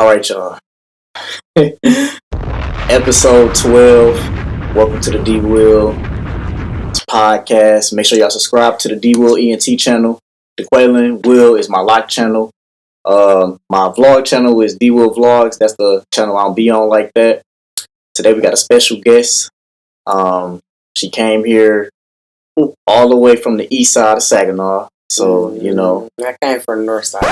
right, y'all. Episode 12. Welcome to the D Will podcast. Make sure y'all subscribe to the D Will ENT channel. The Quaylen Will is my lock channel. My vlog channel is D Will Vlogs. That's the channel I'll be on like that. Today we got a special guest. She came here all the way from the east side of Saginaw. So, you know. I came from the north side.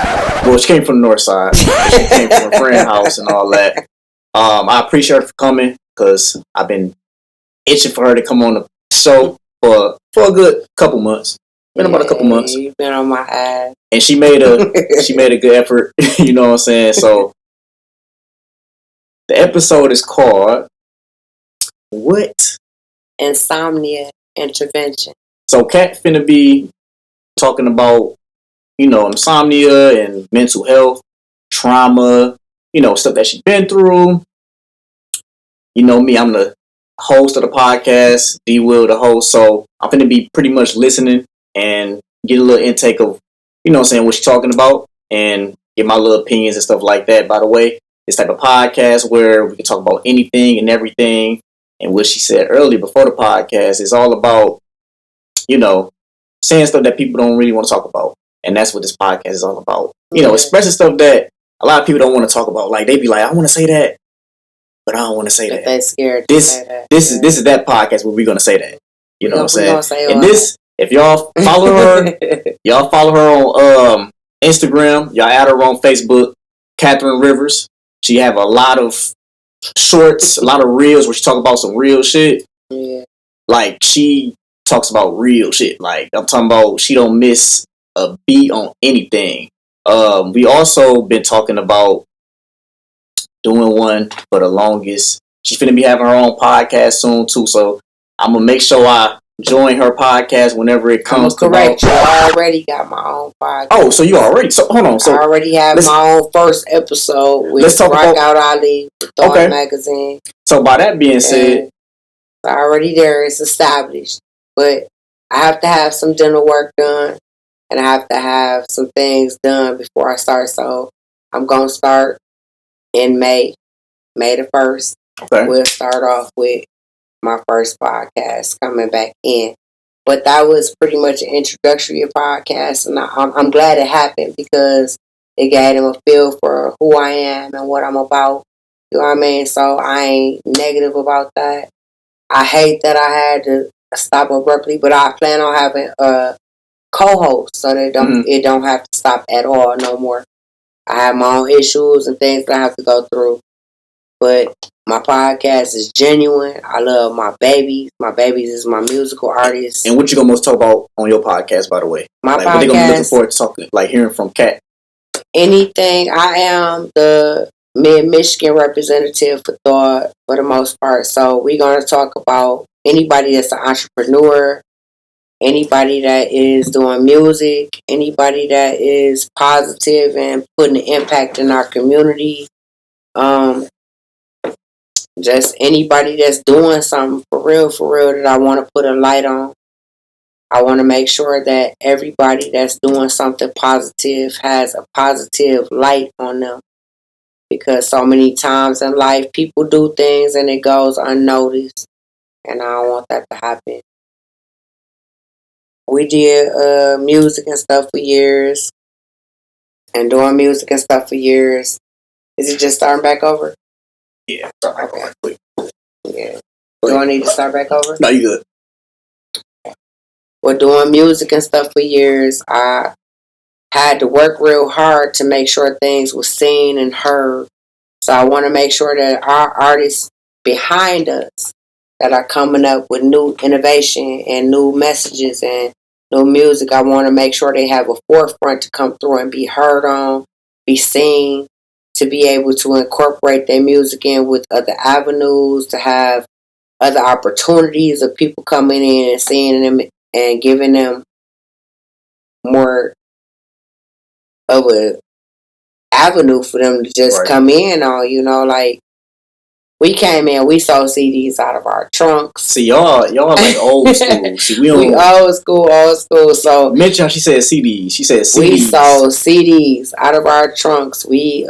Well, she came from the north side. She came from a friend's house and all that. I appreciate her for coming because I've been itching for her to come on the show for a good couple months. About a couple months. You've been on my ass. And she made a good effort. You know what I'm saying? So the episode is called What? Insomnia Intervention. So Katt finna be talking about, you know, insomnia and mental health, trauma, you know, stuff that she's been through. You know me, I'm the host of the podcast, D Will the host, so I'm finna be pretty much listening and get a little intake of, you know what I'm saying, what she's talking about and get my little opinions and stuff like that. By the way, this type of podcast where we can talk about anything and everything. And what she said earlier before the podcast is all about, you know, saying stuff that people don't really want to talk about. And that's what this podcast is all about. You know, expressing stuff that a lot of people don't want to talk about. Like, they be like, I want to say that, but I don't want to say that. They're scared to say that. This is that podcast where we're going to say that. You know what I'm saying? And this, if y'all follow her, y'all follow her on Instagram. Y'all add her on Facebook, Catherine Rivers. She have a lot of shorts, a lot of reels where she talk about some real shit. Yeah. Like, she talks about real shit. Like, I'm talking about she don't miss a beat on anything. We also been talking about doing one for the longest. She's finna be having her own podcast soon too, so I'm gonna make sure I join her podcast whenever it comes to correct you. I already got my own podcast. Oh, so you already, so hold on. So I already have my own first episode with Rock Out Ali, the Thorn magazine. So by that being said, already there, it's established. But I have to have some dental work done, and I have to have some things done before I start. So I'm going to start in May the 1st. Okay. We'll start off with my first podcast coming back in. But that was pretty much an introductory podcast, and I'm glad it happened because it gave them a feel for who I am and what I'm about. You know what I mean? So I ain't negative about that. I hate that I had to stop abruptly, but I plan on having a co-host so that it don't have to stop at all no more. I have my own issues and things that I have to go through, but my podcast is genuine. I love my babies. My babies is my musical artists. And what you gonna most talk about on your podcast, by the way? My podcast. What they gonna be looking forward to talking, like hearing from Katt? Anything. I am the Mid-Michigan representative for Thought for the most part. So we're gonna talk about anybody that's an entrepreneur, anybody that is doing music, anybody that is positive and putting an impact in our community. Just anybody that's doing something for real that I want to put a light on. I want to make sure that everybody that's doing something positive has a positive light on them. Because so many times in life, people do things and it goes unnoticed. And I don't want that to happen. We did music and stuff for years. And doing music and stuff for years. Is it just starting back over? Yeah, start back over, please. Yeah. Do I need to start back over? No, you good. Well, doing music and stuff for years, I had to work real hard to make sure things were seen and heard. So I want to make sure that our artists behind us that are coming up with new innovation and new messages and new music, I want to make sure they have a forefront to come through and be heard on, be seen, to be able to incorporate their music in with other avenues, to have other opportunities of people coming in and seeing them and giving them more of a avenue for them to just come in on, you know, like we came in, we sold CDs out of our trunks. See, y'all like old school. See, we old school. So mention, she said CDs. She said CDs. We sold CDs out of our trunks. We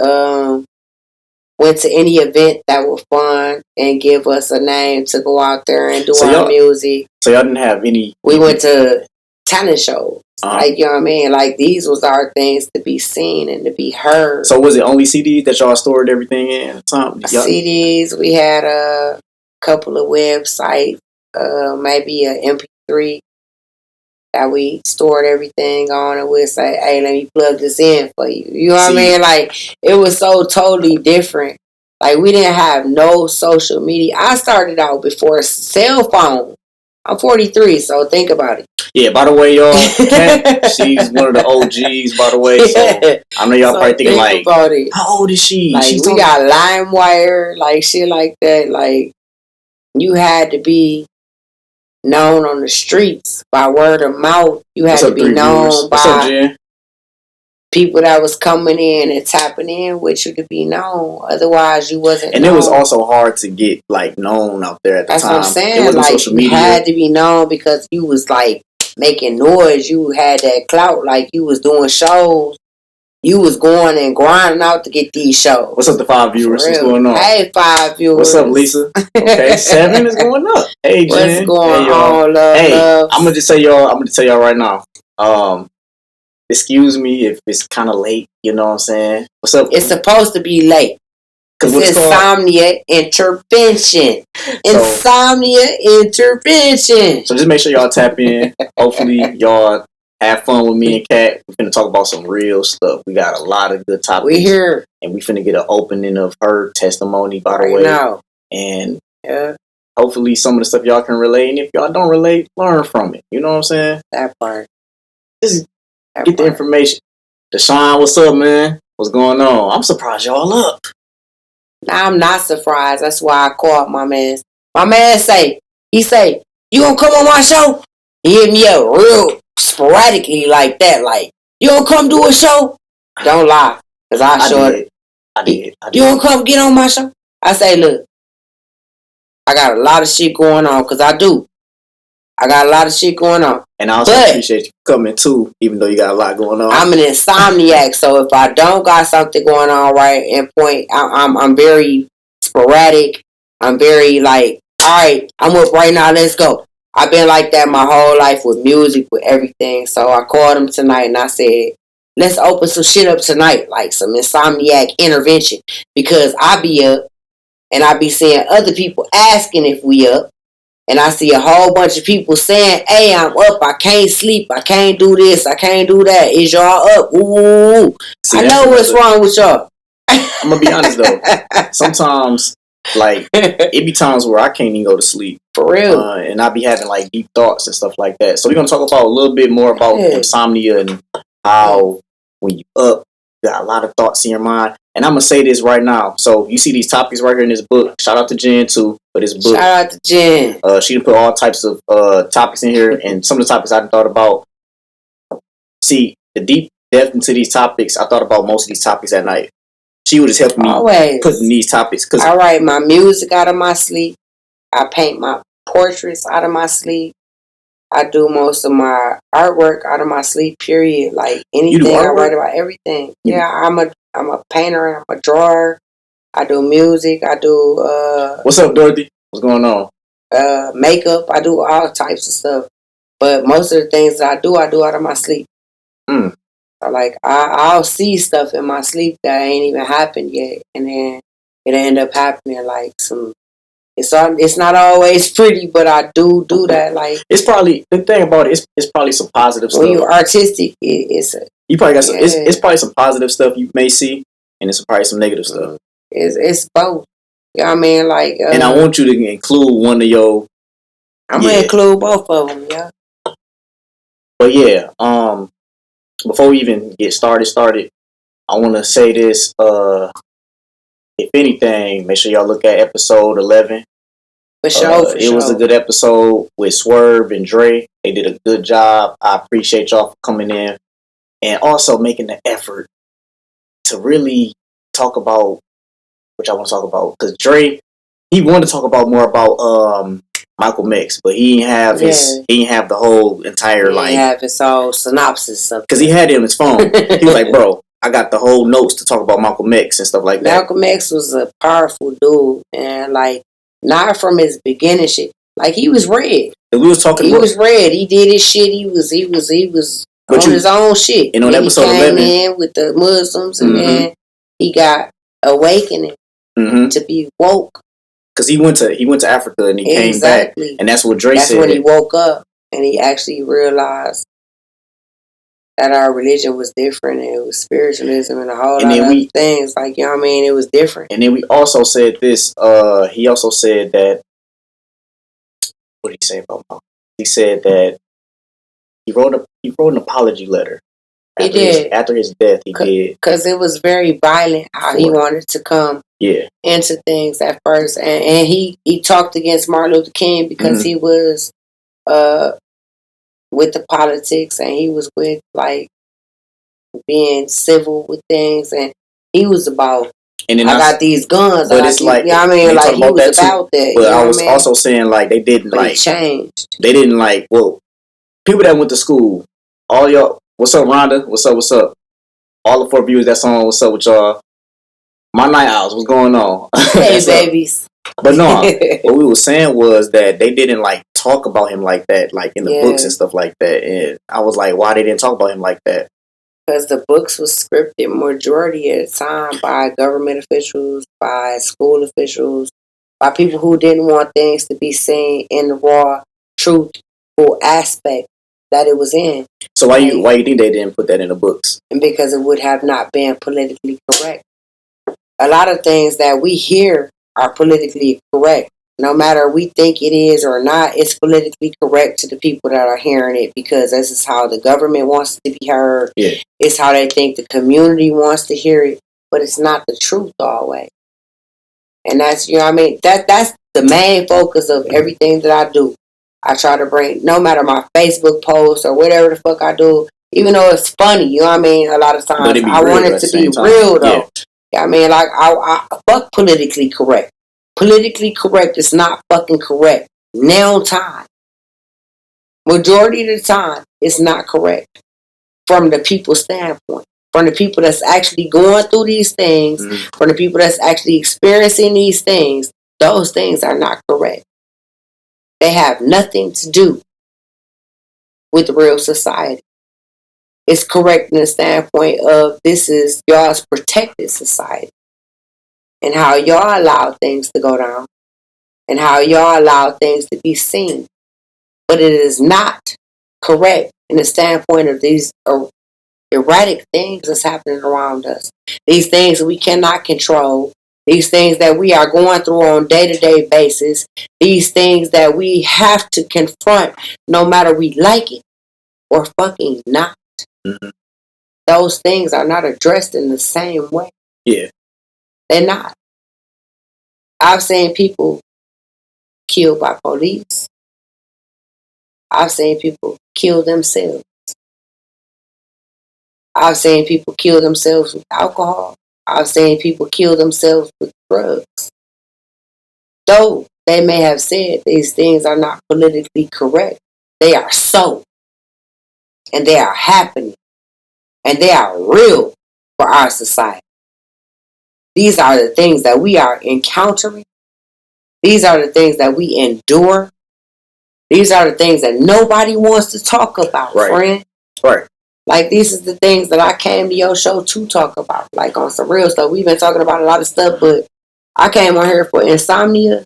went to any event that was fun and give us a name to go out there and do our music. So y'all didn't have any... We went to talent shows. Like, you know what I mean? Like, these was our things to be seen and to be heard. So was it only CDs that y'all stored everything in? CDs, we had a couple of websites, maybe an MP3 that we stored everything on, and we'd say, hey, let me plug this in for you. You know what I mean? Like, it was so totally different. Like, we didn't have no social media. I started out before cell phone. I'm 43, so think about it. Yeah, by the way, y'all, Katt, she's one of the OGs, by the way, so I know y'all probably thinking, like, how old is she? Like, we got LimeWire, like, shit like that. Like, you had to be known on the streets by word of mouth. You had to be known by people that was coming in and tapping in with you to be known. Otherwise, you wasn't known. And it was also hard to get, like, known out there at the time. That's what I'm saying. It wasn't like, social media. You had to be known because you was, like, making noise. You had that clout. Like, you was doing shows. You was going and grinding out to get these shows. What's up to 5 viewers? What's going on? Hey, 5 viewers. What's up, Lisa? Okay, 7 is going up. Hey, Jen. What's going on, love? I'm gonna just tell y'all right now. Excuse me if it's kind of late. You know what I'm saying? What's up? It's supposed to be late. It's insomnia intervention. Insomnia intervention. So just make sure y'all tap in. Hopefully, y'all have fun with me and Katt. We're finna talk about some real stuff. We got a lot of good topics. We here. And we finna get an opening of her testimony, by the way. Now. And hopefully some of the stuff y'all can relate. And if y'all don't relate, learn from it. You know what I'm saying? That part. Just get the information. Deshaun, what's up, man? What's going on? I'm surprised y'all up. I'm not surprised. That's why I called my man. My man he say, you gonna come on my show? He hit me up real sporadically like that. Like, you gonna come do a show? Don't lie. Because I did. You gonna come get on my show? I say, look, I got a lot of shit going on, because I do. I got a lot of shit going on. And I also appreciate you coming too, even though you got a lot going on. I'm an insomniac, so if I don't got something going on right and I'm very sporadic. I'm very like, all right, I'm up right now, let's go. I've been like that my whole life with music, with everything. So I called him tonight and I said, let's open some shit up tonight, like some insomniac intervention. Because I be up and I be seeing other people asking if we up. And I see a whole bunch of people saying, hey, I'm up. I can't sleep. I can't do this. I can't do that. Is y'all up? Ooh. See, I know what's wrong with y'all. I'm going to be honest, though. Sometimes, like, it be times where I can't even go to sleep. For real. And I be having, like, deep thoughts and stuff like that. So we're going to talk about a little bit more about insomnia and how when you up, you got a lot of thoughts in your mind. And I'm going to say this right now. So you see these topics right here in this book. Shout out to Jen, too, for this book. Shout out to Jen. She done put all types of topics in here. And some of the topics I thought about. See, the deep depth into these topics, I thought about most of these topics at night. She would just help me put in these topics. I write my music out of my sleep. I paint my portraits out of my sleep. I do most of my artwork out of my sleep, period. Like anything, I write about everything. Yeah, I'm a painter and I'm a drawer. I do music. I do What's up, Dorothy? What's going on? Makeup. I do all types of stuff. But most of the things that I do out of my sleep. So like I'll see stuff in my sleep that ain't even happened yet, and then it'll end up happening. Like it's not always pretty, but I do that. Like it's probably the thing about it. It's probably some positive stuff. When you're artistic, you probably got some. It's probably some positive stuff you may see, and it's probably some negative stuff. It's both. You know what I mean? Like, and I want you to include one of your. I'm gonna include both of them. Yeah. But yeah, before we even get started, I want to say this. If anything, make sure y'all look at episode 11. For sure. It was a good episode with Swerve and Dre. They did a good job. I appreciate y'all for coming in and also making the effort to really talk about what y'all want to talk about. Because Dre, he wanted to talk about more about Malcolm X, but he didn't have the whole entire have his whole synopsis of because he had it on his phone. He was like, bro, I got the whole notes to talk about Malcolm X and stuff like that. Malcolm X was a powerful dude, and like not from his beginning shit. Like he was red. And we was talking. He was red. He did his shit. He was on his own shit. And on episode he came 11, in with the Muslims, and then he got awakening to be woke. Because he went to Africa and he came back, and that's what Dre said. That's when he woke up and he actually realized that our religion was different, and it was spiritualism and a whole lot of things. Like, you know what I mean? It was different. And then we also said this. He also said that. What did he say about Malcolm? He said that he wrote an apology letter. After his death, he did. Because it was very violent how he wanted to come into things at first. And he talked against Martin Luther King because he was with the politics, and he was with like being civil with things, and he was about I got these guns. But it's like, you know what I mean? Like he was about that. But I was also saying like they didn't like changed. They didn't like people that went to school. All y'all, what's up, Rhonda? What's up? What's up? All the 4 viewers that's on. What's up with y'all? My night owls. What's going on? Hey, babies. But no, what we were saying was that they didn't like talk about him like that, like in the books and stuff like that. And I was like, why they didn't talk about him like that? Because the books was scripted majority of the time by government officials, by school officials, by people who didn't want things to be seen in the raw, truthful aspect that it was in. So why you think they didn't put that in the books? And because it would have not been politically correct. A lot of things that we hear are politically correct. No matter we think it is or not, it's politically correct to the people that are hearing it, because this is how the government wants to be heard. Yeah. It's how they think the community wants to hear it, but it's not the truth always. And that's, you know what I mean? That's the main focus of everything that I do. I try to bring, no matter my Facebook posts or whatever the fuck I do, even though it's funny, you know what I mean? A lot of times I want it to be real though. Yeah. You know what I mean? Like, I fuck politically correct. Politically correct is not fucking correct. Now time. Majority of the time, it's not correct. From the people's standpoint. From the people that's actually going through these things. From the people that's actually experiencing these things. Those things are not correct. They have nothing to do with real society. It's correct in the standpoint of this is y'all's protected society. And how y'all allow things to go down. And how y'all allow things to be seen. But it is not correct in the standpoint of these erratic things that's happening around us. These things we cannot control. These things that we are going through on a day-to-day basis. These things that we have to confront no matter we like it or fucking not. Those things are not addressed in the same way. Yeah. They're not. I've seen people killed by police. I've seen people kill themselves. I've seen people kill themselves with alcohol. I've seen people kill themselves with drugs. Though they may have said these things are not politically correct, they are so. And they are happening. And they are real for our society. These are the things that we are encountering. These are the things that we endure. These are the things that nobody wants to talk about, friend. Right. Like, these is the things that I came to your show to talk about. Like, on some real stuff. We've been talking about a lot of stuff, but I came on here for insomnia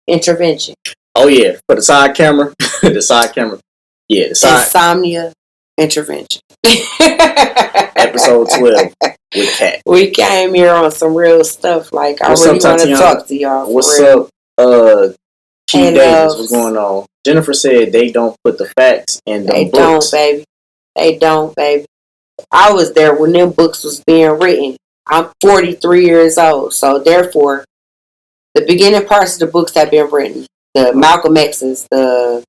intervention. Oh, yeah. For the side camera. The side camera. Yeah, the side. Insomnia intervention. Episode 12 with Katt. We came here on some real stuff. Like, I really want to talk to y'all. What's up, Key Davis? What's going on? Jennifer said they don't put the facts in the books. They don't, baby. They don't, baby. I was there when them books was being written. I'm 43 years old. So, therefore, the beginning parts of the books have been written. The Malcolm X's, the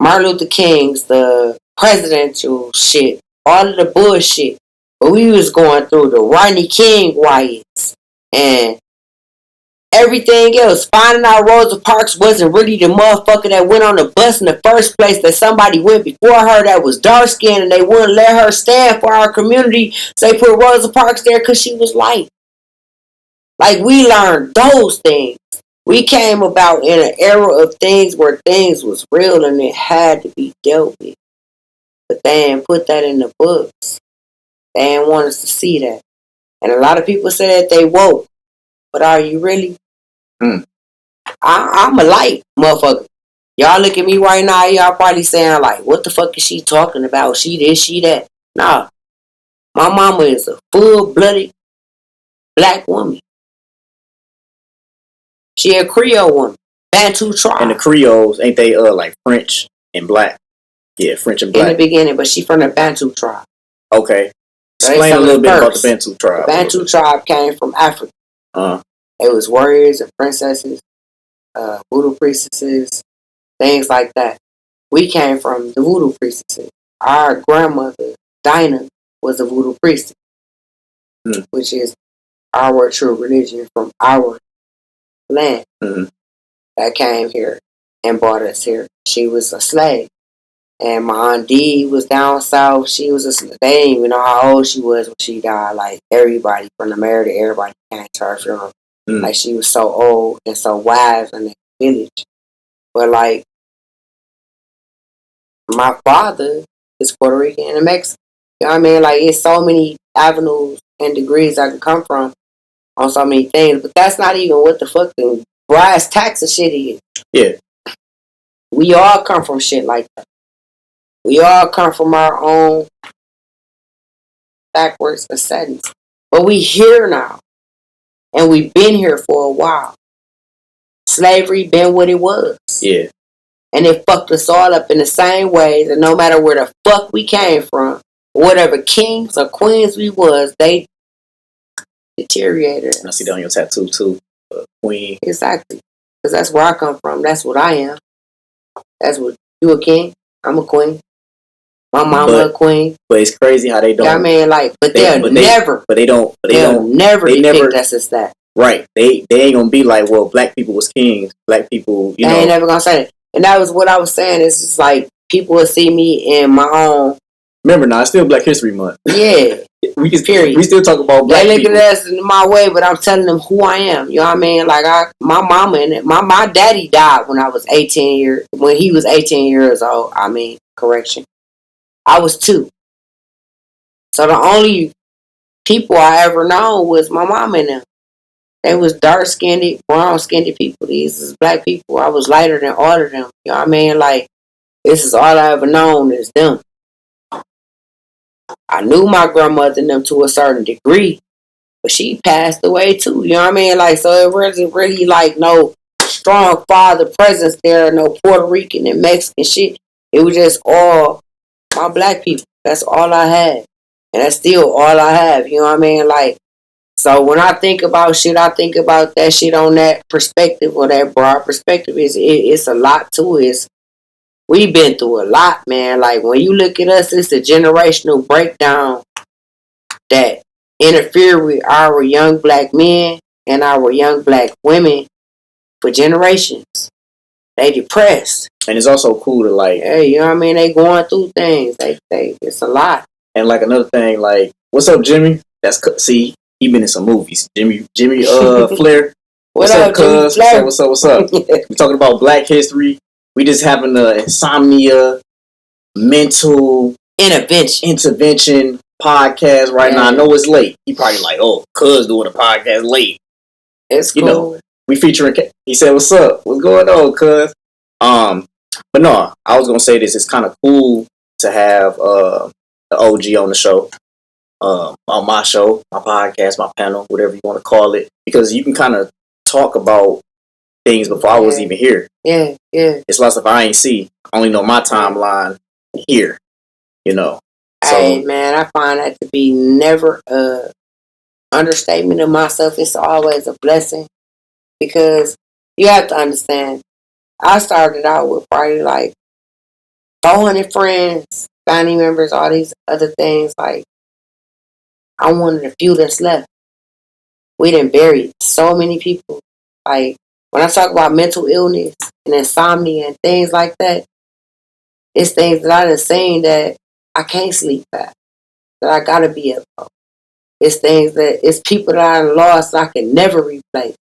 Martin Luther King's, the presidential shit. All of the bullshit. But we was going through the Rodney King riots. And everything else. Finding out Rosa Parks wasn't really the motherfucker that went on the bus in the first place, that somebody went before her that was dark skinned and they wouldn't let her stand for our community. So they put Rosa Parks there because she was light. Like, we learned those things. We came about in an era of things where things was real and it had to be dealt with. But they didn't put that in the books. They didn't want us to see that. And a lot of people say that they woke. But are you really? I'm a light motherfucker. Y'all look at me right now, y'all probably saying like, what the fuck is she talking about? She this, she that. Nah. My mama is a full-blooded black woman. She a Creole woman. Bantu tribe. And the Creoles, ain't they like French and black? Yeah, French and black. In the beginning, but she from the Bantu tribe. Okay. Explain a little bit about the Bantu tribe. The Bantu tribe came from Africa. It was warriors and princesses, voodoo priestesses, things like that. We came from the voodoo priestesses. Our grandmother, Dinah, was a voodoo priestess, which is our true religion from our land that came here and brought us here. She was a slave. And my Aunt Dee was down south. She was they didn't even know how old she was when she died. Like, everybody from the mayor to everybody came to her funeral. Like, she was so old and so wise in the village. But, like, my father is Puerto Rican and Mexican. You know what I mean? Like, it's so many avenues and degrees I can come from on so many things. But that's not even what the fuck the brass tacks of shit is. Yeah. We all come from shit like that. We all come from our own backwards settings. But we here now. And we've been here for a while. Slavery been what it was. Yeah. And it fucked us all up in the same way that no matter where the fuck we came from, whatever kings or queens we was, they deteriorated. I see that on your tattoo too. Queen. Exactly. Because that's where I come from. That's what I am. That's what you a king. I'm a queen. My mama a queen. But it's crazy how they don't. You know what I mean? Like, they'll never depict us as that. Right. They ain't gonna be like, well, black people was kings. Black people, you know. They ain't never gonna say that. And that was what I was saying. It's just like, people will see me in my own. Remember now, it's still Black History Month. Yeah. We still talk about black people. They look at us in my way, but I'm telling them who I am. You know what I mean? Like, my mama and my daddy died when I was 18 years. When he was 18 years old. I mean, correction. I was 2. So the only people I ever known was my mom and them. They was dark-skinned, brown-skinned people. These is black people. I was lighter than all of them. You know what I mean? Like, this is all I ever known is them. I knew my grandmother and them to a certain degree, but she passed away too. You know what I mean? Like, so it wasn't really like no strong father presence there, no Puerto Rican and Mexican shit. It was just all my black people. That's all I had. And that's still all I have. You know what I mean? Like, so when I think about shit, I think about that shit on that perspective, or that broad perspective. It's a lot to it. We've been through a lot, man. Like, when you look at us, it's a generational breakdown that interfere with our young black men and our young black women for generations. They depressed. And it's also cool to, like, hey, you know what I mean? They going through things. It's a lot. And like another thing, like, what's up, Jimmy? See, he been in some movies. Jimmy Flair. What's up, cuz? What's up? We're talking about Black History. We just having the Insomnia mental intervention podcast right now. I know it's late. He probably like, oh, cuz doing a podcast late. It's cool. You know, we featuring. He said, "What's up? What's going on, cuz?" But no, I was gonna say this. It's kind of cool to have the OG on the show, on my show, my podcast, my panel, whatever you want to call it, because you can kind of talk about things before I was even here. Yeah. It's lots of I ain't see. I only know my timeline here, you know. So, hey, man, I find that to be never a understatement of myself. It's always a blessing, because you have to understand, I started out with probably like 400 friends, family members, all these other things. Like, I'm one of the few that's left. We done buried so many people. Like, when I talk about mental illness and insomnia and things like that, it's things that I done seen that I can't sleep at, that I gotta be up for. It's things that, it's people that I lost I can never replace.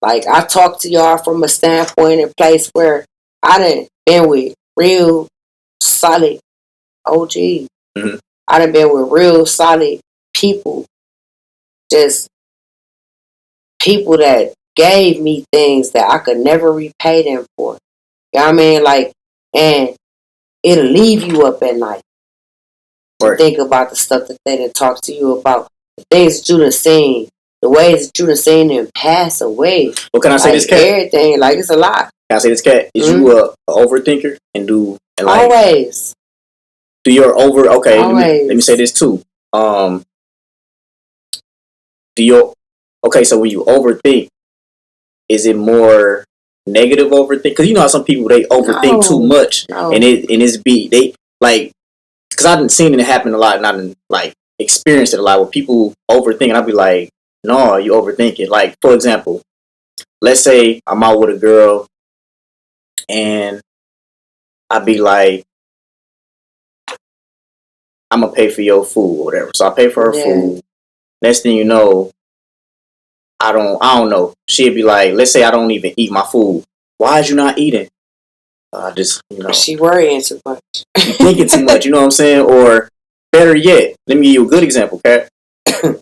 Like, I talk to y'all from a standpoint and place where I done been with real solid OGs. Mm-hmm. I done been with real solid people. Just people that gave me things that I could never repay them for. You know what I mean? Like, and it'll leave you up at night to think about the stuff that they done talk to you about, the things that you done seen, the ways that you done seen them pass away. Well, can I say this, Katt? Everything, like, it's a lot. Can I say this, Katt? Is you a overthinker and always do your over? Okay, always. Let me say this too. Do your so when you overthink, is it more negative overthink? Because you know how some people they overthink too much, and they like, because I've seen it happen a lot, and I've like experienced it a lot where people overthink, and I'll be like, no, you overthinking. Like, for example, let's say I'm out with a girl, and I'd be like, I'm gonna pay for your food or whatever. So I pay for her food. Next thing you know, I don't know. She'd be like, let's say I don't even eat my food. Why is you not eating? Just, she worrying too much. You thinking too much, you know what I'm saying? Or better yet, let me give you a good example, Katt.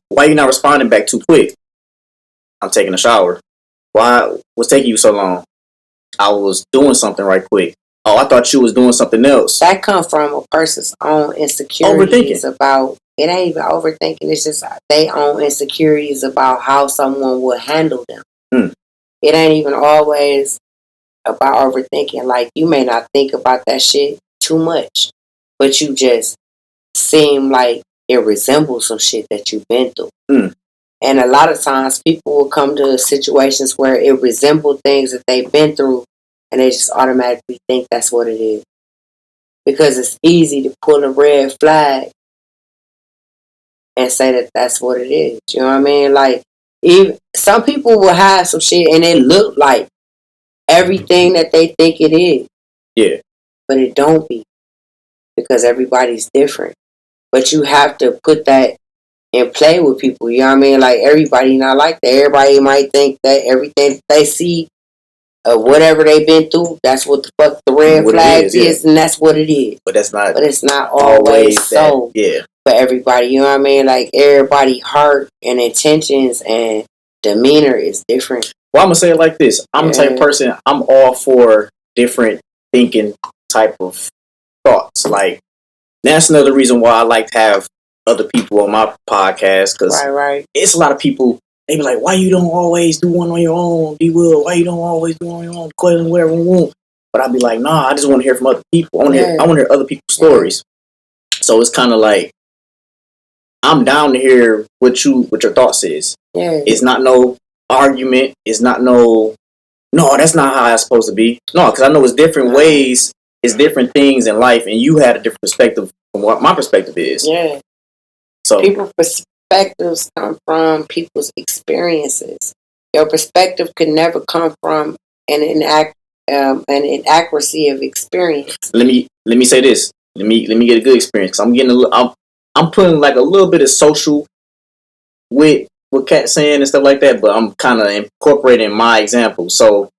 Why you not responding back too quick? I'm taking a shower. Why was taking you so long? I was doing something right quick. Oh, I thought you was doing something else. That comes from a person's own insecurities about, it ain't even overthinking, it's just they own insecurities about how someone will handle them. It ain't even always about overthinking. Like, you may not think about that shit too much, but you just seem like it resembles some shit that you've been through. And a lot of times people will come to situations where it resembles things that they've been through, and they just automatically think that's what it is. Because it's easy to pull a red flag and say that that's what it is. You know what I mean? Like, even some people will have some shit and it look like everything that they think it is. Yeah. But it don't be. Because everybody's different. But you have to put that in play with people. You know what I mean? Like, everybody not like that. Everybody might think that everything they see, whatever they've been through, that's what the fuck the red flag is, and that's what it is. But that's not. But it's not always so. Yeah. For everybody, you know what I mean? Like, everybody heart and intentions and demeanor is different. Well, I'm gonna say it like this. I'm the type of person, I'm all for different thinking type of thoughts. Like, that's another reason why I like to have other people on my podcast, because it's a lot of people, they be like, why you don't always do one on your own, D-Will? Why you don't always do one on your own? Question whatever you want. But I'd be like, nah, I just want to hear from other people. I want to hear other people's stories. So it's kind of like, I'm down to hear what your thoughts is. It's not no argument. It's not no, that's not how it's supposed to be. No, because I know it's different ways. It's different things in life, and you had a different perspective from what my perspective is. Yeah. So people's perspectives come from people's experiences. Your perspective could never come from an inaccuracy of experience. Let me say this. Let me get a good experience. I'm getting I'm putting like a little bit of social with what Katt's saying and stuff like that, but I'm kind of incorporating my example. So,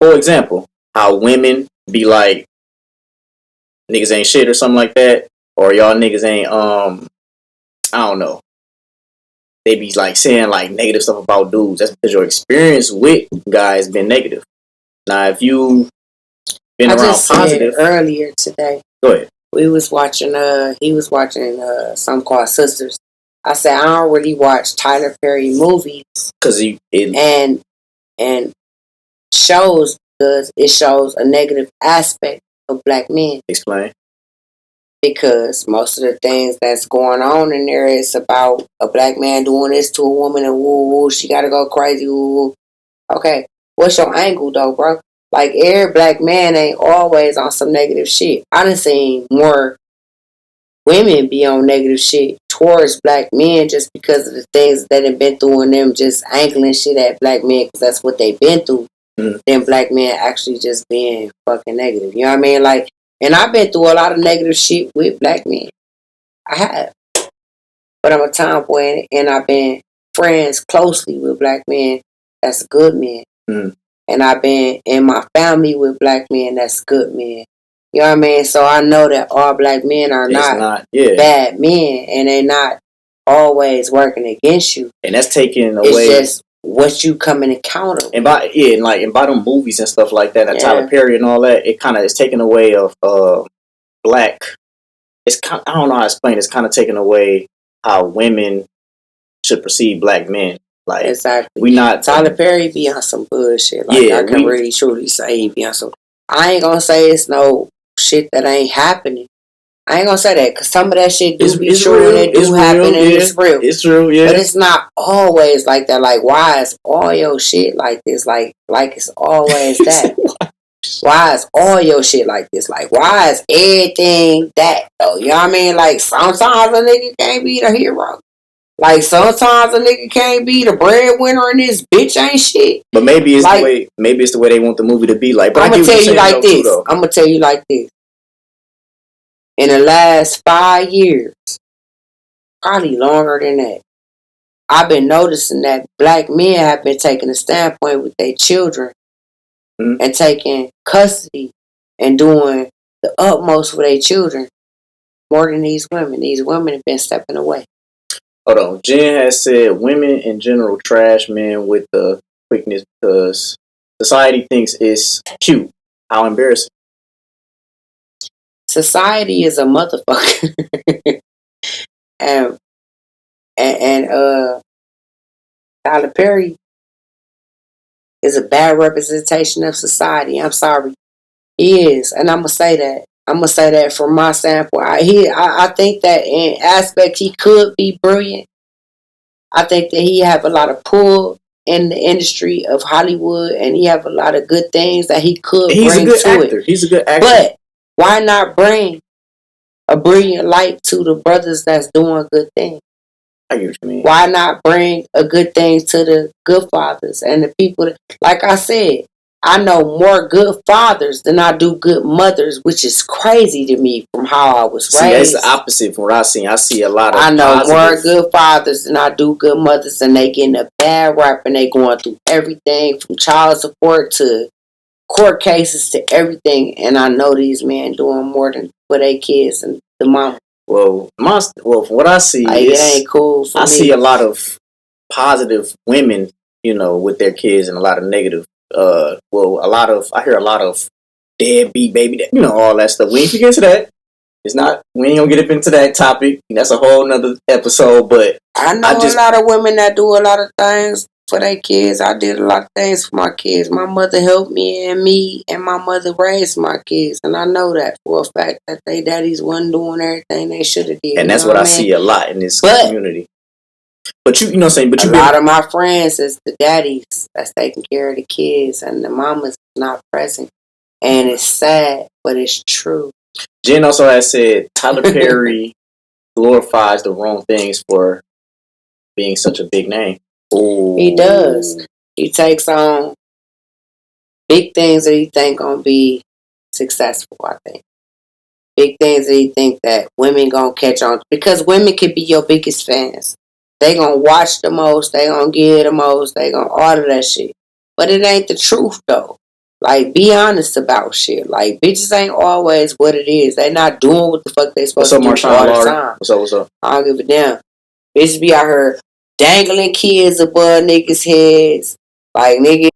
for example, how women be like, niggas ain't shit or something like that, or y'all niggas ain't I don't know. They be like saying like negative stuff about dudes. That's because your experience with guys been negative. Now, if you been around positive, earlier today. Go ahead. We was watching. He was watching something called Sisters. I said I don't really watch Tyler Perry movies because and shows, because it shows a negative aspect of black men. Explain. Because most of the things that's going on in there is about a black man doing this to a woman and woo woo, she gotta go crazy, woo woo. Okay, what's your angle though, bro? Like, every black man ain't always on some negative shit. I done seen more women be on negative shit towards black men just because of the things that they've been through and them just angling shit at black men because that's what they've been through. Then black men actually just being fucking negative. You know what I mean? Like, and I've been through a lot of negative shit with black men. I have. But I'm a tomboy and I've been friends closely with black men that's good men. And I've been in my family with black men that's good men. You know what I mean? So I know that all black men are not bad men, and they're not always working against you. And that's taken away. It's just what you come in encounter. And by them movies and stuff like that, Tyler Perry and all that, it kind of is taken away of black. It's kind. I don't know how to explain. It's kind of taken away how women should perceive black men. Like, exactly. We not Tyler Perry be on some bullshit. Like, I can really truly say he be on some. I ain't gonna say it's no shit that ain't happening. I ain't gonna say that because some of that shit do be true and it do happen and it's real. It's true, yeah. But it's not always like that. Like, why is all your shit like this? Like it's always that. Why is all your shit like this? Like, why is everything that though? You know what I mean? Like, sometimes a nigga can't be the hero. Like, sometimes a nigga can't be the breadwinner and this bitch ain't shit. But maybe it's like, the way they want the movie to be. Like, but I'm gonna tell you like this. I'm gonna tell you like this. In the last 5 years, probably longer than that, I've been noticing that black men have been taking a standpoint with their children and taking custody and doing the utmost for their children more than these women. These women have been stepping away. Hold on. Jen has said women in general trash men with the quickness because society thinks it's cute. How embarrassing. Society is a motherfucker. and Tyler Perry is a bad representation of society. I'm sorry. He is. And I'm going to say that. I'm going to say that from my standpoint. I think that in aspect he could be brilliant. I think that he have a lot of pull in the industry of Hollywood and he have a lot of good things that he could bring to it. He's a good actor. But why not bring a brilliant light to the brothers that's doing good things? I get what you mean. Why not bring a good thing to the good fathers and the people that, like I said, I know more good fathers than I do good mothers, which is crazy to me from how I was raised. That's the opposite from what I see. I see a lot of I know more good fathers than I do good mothers, and they getting a bad rap and they going through everything from child support to court cases to everything. And I know these men doing more than for their kids and the mama. Well, from what I see, like, it ain't cool for me. I see a lot of positive women, with their kids, and a lot of negative. I hear a lot of deadbeat baby, all that stuff. We ain't get into that. We ain't gonna get up into that topic. That's a whole nother episode. But I know a lot of women that do a lot of things for their kids. I did a lot of things for my kids. My mother helped me and my mother raised my kids, and I know that for a fact that they daddies wasn't doing everything they should have did. And that's what I see a lot in this community. But you know what I'm saying? But a lot of my friends is the daddies that's taking care of the kids, and the mama's not present. And it's sad, but it's true. Jen also has said Tyler Perry glorifies the wrong things for being such a big name. Ooh. He does. He takes on big things that he think gonna be successful, I think. Big things that he think that women gonna catch on. Because women can be your biggest fans. They gonna watch the most, they gonna give the most, they gonna order that shit. But it ain't the truth though. Like, be honest about shit. Like, bitches ain't always what it is. They not doing what the fuck they supposed to do all the time. What's up? I don't give a damn. Bitches be out here dangling kids above niggas' heads. Like, nigga.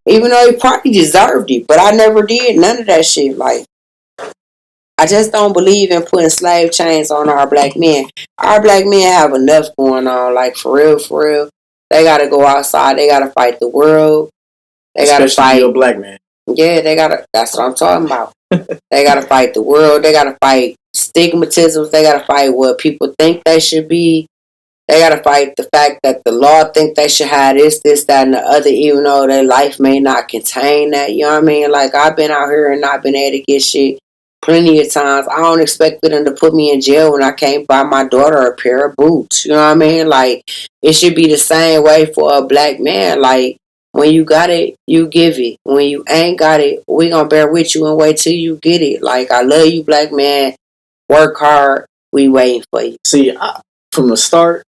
Even though he probably deserved it. But I never did none of that shit. Like, I just don't believe in putting slave chains on our black men. Our black men have enough going on. Like, for real. They gotta go outside. They gotta fight the world. They gotta fight a black man. Yeah, they gotta. That's what I'm talking about. They gotta fight the world. They gotta fight stigmatisms. They gotta fight what people think they should be. They gotta fight the fact that the law think they should have this, that, and the other, even though their life may not contain that. You know what I mean? Like, I've been out here and not been able to get shit Plenty of times. I don't expect for them to put me in jail when I can't buy my daughter a pair of boots. You know what I mean? Like, it should be the same way for a black man. Like, when you got it, you give it. When you ain't got it, we gonna bear with you and wait till you get it. Like, I love you, black man. Work hard. We waiting for you. See, from the start,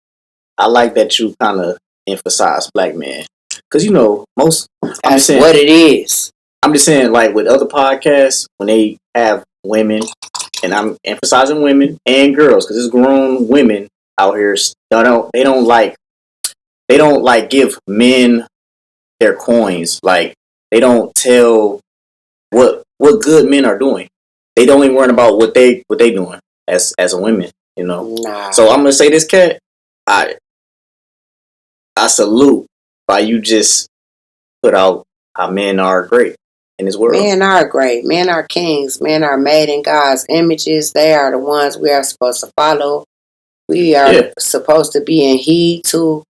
I like that you kind of emphasize black man. Because, you know, That's what it is. I'm just saying, like, with other podcasts, when they have women, and I'm emphasizing women and girls, because there's grown women out here, they don't like give men their coins. Like, they don't tell what good men are doing. They don't even worry about what they doing as a women, you know. Nah. So I'm gonna say this, Katt, I salute by you just put out how men are great in this world. Men are great. Men are kings. Men are made in God's images. They are the ones we are supposed to follow. We are supposed to be in heed to.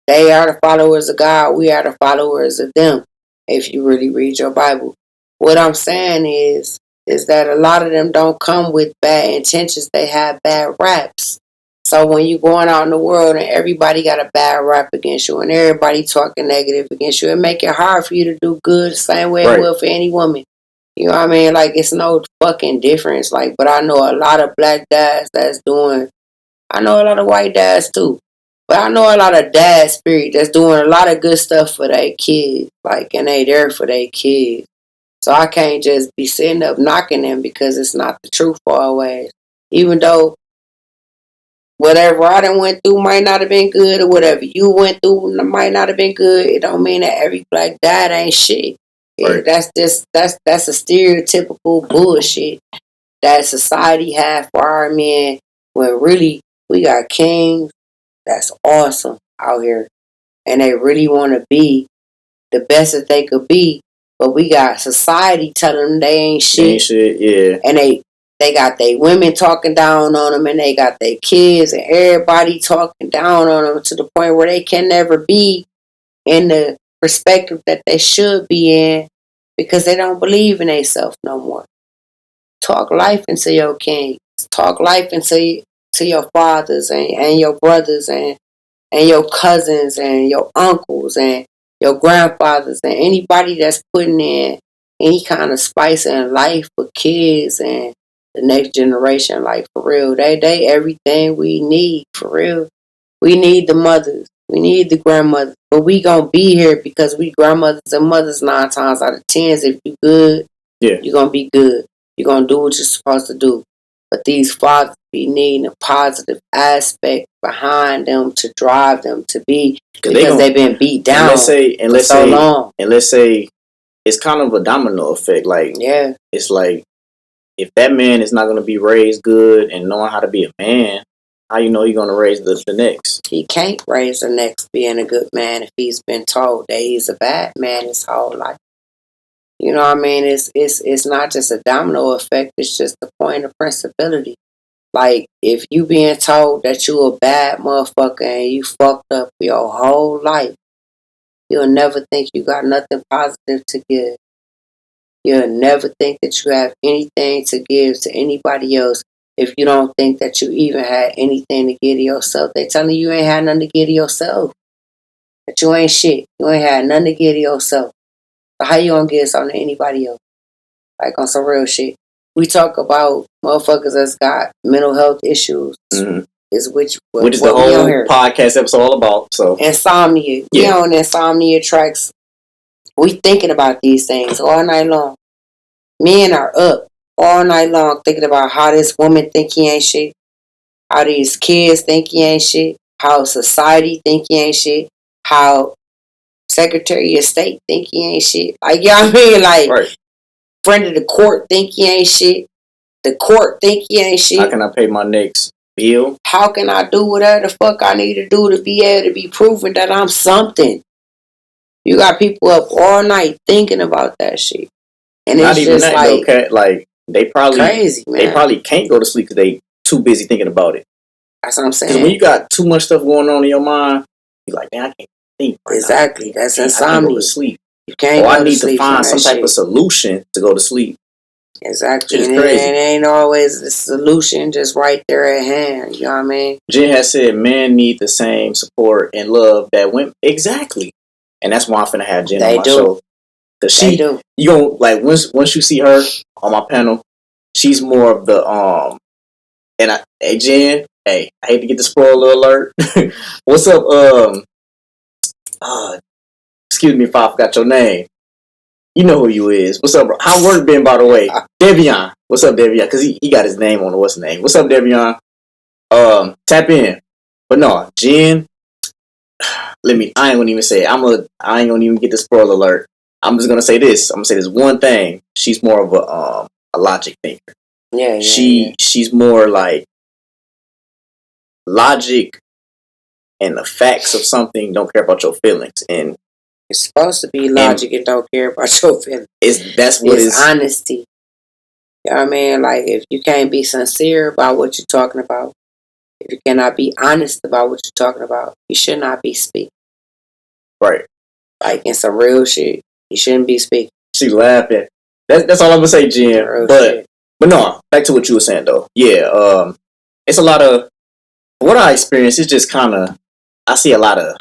They are the followers of God. We are the followers of them. If you really read your Bible. What I'm saying is that a lot of them don't come with bad intentions. They have bad raps. So when you're going out in the world and everybody got a bad rap against you and everybody talking negative against you, it make it hard for you to do good the same way it will for any woman. You know what I mean? Like, it's no fucking difference. Like, but I know a lot of black dads I know a lot of white dads too. But I know a lot of dad spirit that's doing a lot of good stuff for their kids. Like, and they there for their kids. So I can't just be sitting up knocking them because it's not the truth always. Even though whatever I done went through might not have been good, or whatever you went through might not have been good, it don't mean that every black dad ain't shit. Right. That's a stereotypical bullshit that society had for our men, when really we got kings that's awesome out here, and they really want to be the best that they could be, but we got society telling them they ain't shit. Ain't shit, yeah. And they got their women talking down on them, and they got their kids and everybody talking down on them to the point where they can never be in the perspective that they should be in because they don't believe in themselves no more. Talk life into your kings. Talk life into your fathers and your brothers and your cousins and your uncles and your grandfathers and anybody that's putting in any kind of spice in life for kids and the next generation. Like, for real, they everything we need, for real. We need the mothers, we need the grandmothers, but we gonna be here because we grandmothers and mothers 9 times out of 10. If you good, you're gonna be good. You're gonna do what you're supposed to do. But these fathers be needing a positive aspect behind them to drive them to be, because they've been beat down for so long. And let's say it's kind of a domino effect. Like, it's like, if that man is not going to be raised good and knowing how to be a man, how you know he's going to raise the next? He can't raise the next being a good man if he's been told that he's a bad man his whole life. You know what I mean? It's not just a domino effect. It's just the point of principality. Like, if you being told that you a bad motherfucker and you fucked up your whole life, you'll never think you got nothing positive to give. You'll never think that you have anything to give to anybody else if you don't think that you even had anything to give to yourself. They telling you ain't had nothing to give to yourself. That you ain't shit. You ain't had nothing to give to yourself. So how you gonna give something to anybody else? Like, on some real shit. We talk about motherfuckers that's got mental health issues. Mm-hmm. Which is the whole podcast episode all about. So insomnia. We on insomnia tracks. We thinking about these things all night long. Men are up all night long thinking about how this woman think he ain't shit, how these kids think he ain't shit, how society think he ain't shit, how Secretary of State think he ain't shit. Like, you know what I mean? Like, friend of the court think he ain't shit. The court think he ain't shit. How can I pay my next bill? How can I do whatever the fuck I need to do to be able to be proven that I'm something? You got people up all night thinking about that shit. And not it's even just that, like, though, Katt. Like, they probably crazy, man. They probably can't go to sleep because they too busy thinking about it. That's what I'm saying. Because when you got too much stuff going on in your mind, you're like, man, I can't think. Right exactly. Now. That's insomnia. I can't go to sleep. You can't. I need to find some type of solution to go to sleep. Exactly. It's And crazy. it ain't always the solution just right there at hand. You know what I mean? Jen has said men need the same support and love that women. Exactly. And that's why I'm finna have Jen on my show. Cause They do. You gon' like once you see her on my panel, she's more of the hey Jen, hey, I hate to get the spoiler alert. What's up? Excuse me if I forgot your name. You know who you is. What's up, bro? How work been, by the way? Devion. What's up, Devion? Because he got his name on the what's the name. What's up, Devion? Tap in. But no, Jen, I ain't gonna even say it. I ain't gonna even get the spoiler alert. I'm just gonna say this. I'm gonna say this one thing. She's more of a logic thinker. Yeah. She's more like logic and the facts of something, don't care about your feelings. And it's supposed to be logic and don't care about your feelings. It's honesty. You know what I mean? Like, if you can't be sincere about what you're talking about, if you cannot be honest about what you're talking about, you should not be speaking. Right. Like, in some real shit, you shouldn't be speaking. She's laughing. That's all I'm gonna say, Jen. But no, back to what you were saying though. Yeah, it's a lot of what I experience is just kind of, I see a lot of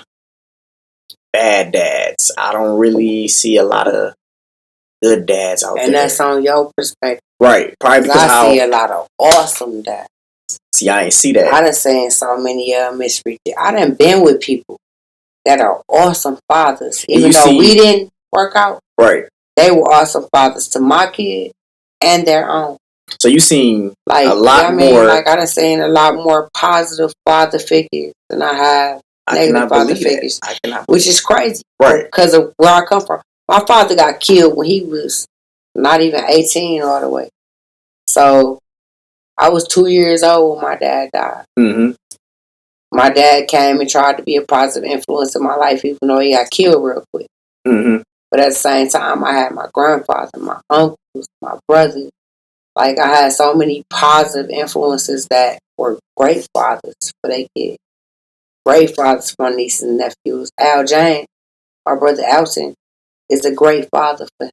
bad dads. I don't really see a lot of good dads out there. And that's on your perspective. Right. Probably because I see a lot of awesome dads. See, I ain't see that. I done seen so many I done been with people that are awesome fathers. Even though we didn't work out. Right. They were awesome fathers to my kid and their own. So you seen like, a lot more. Like, I done seen a lot more positive father figures than I have negative father figures. Which is crazy. Right. Because of where I come from. My father got killed when he was not even 18 all the way. So I was 2 years old when my dad died. Mm-hmm. My dad came and tried to be a positive influence in my life, even though he got killed real quick. Mm-hmm. But at the same time, I had my grandfather, my uncles, my brothers. Like, I had so many positive influences that were great fathers for their kids. Great fathers for my nieces and nephews. Al James, my brother Alton, is a great father for him.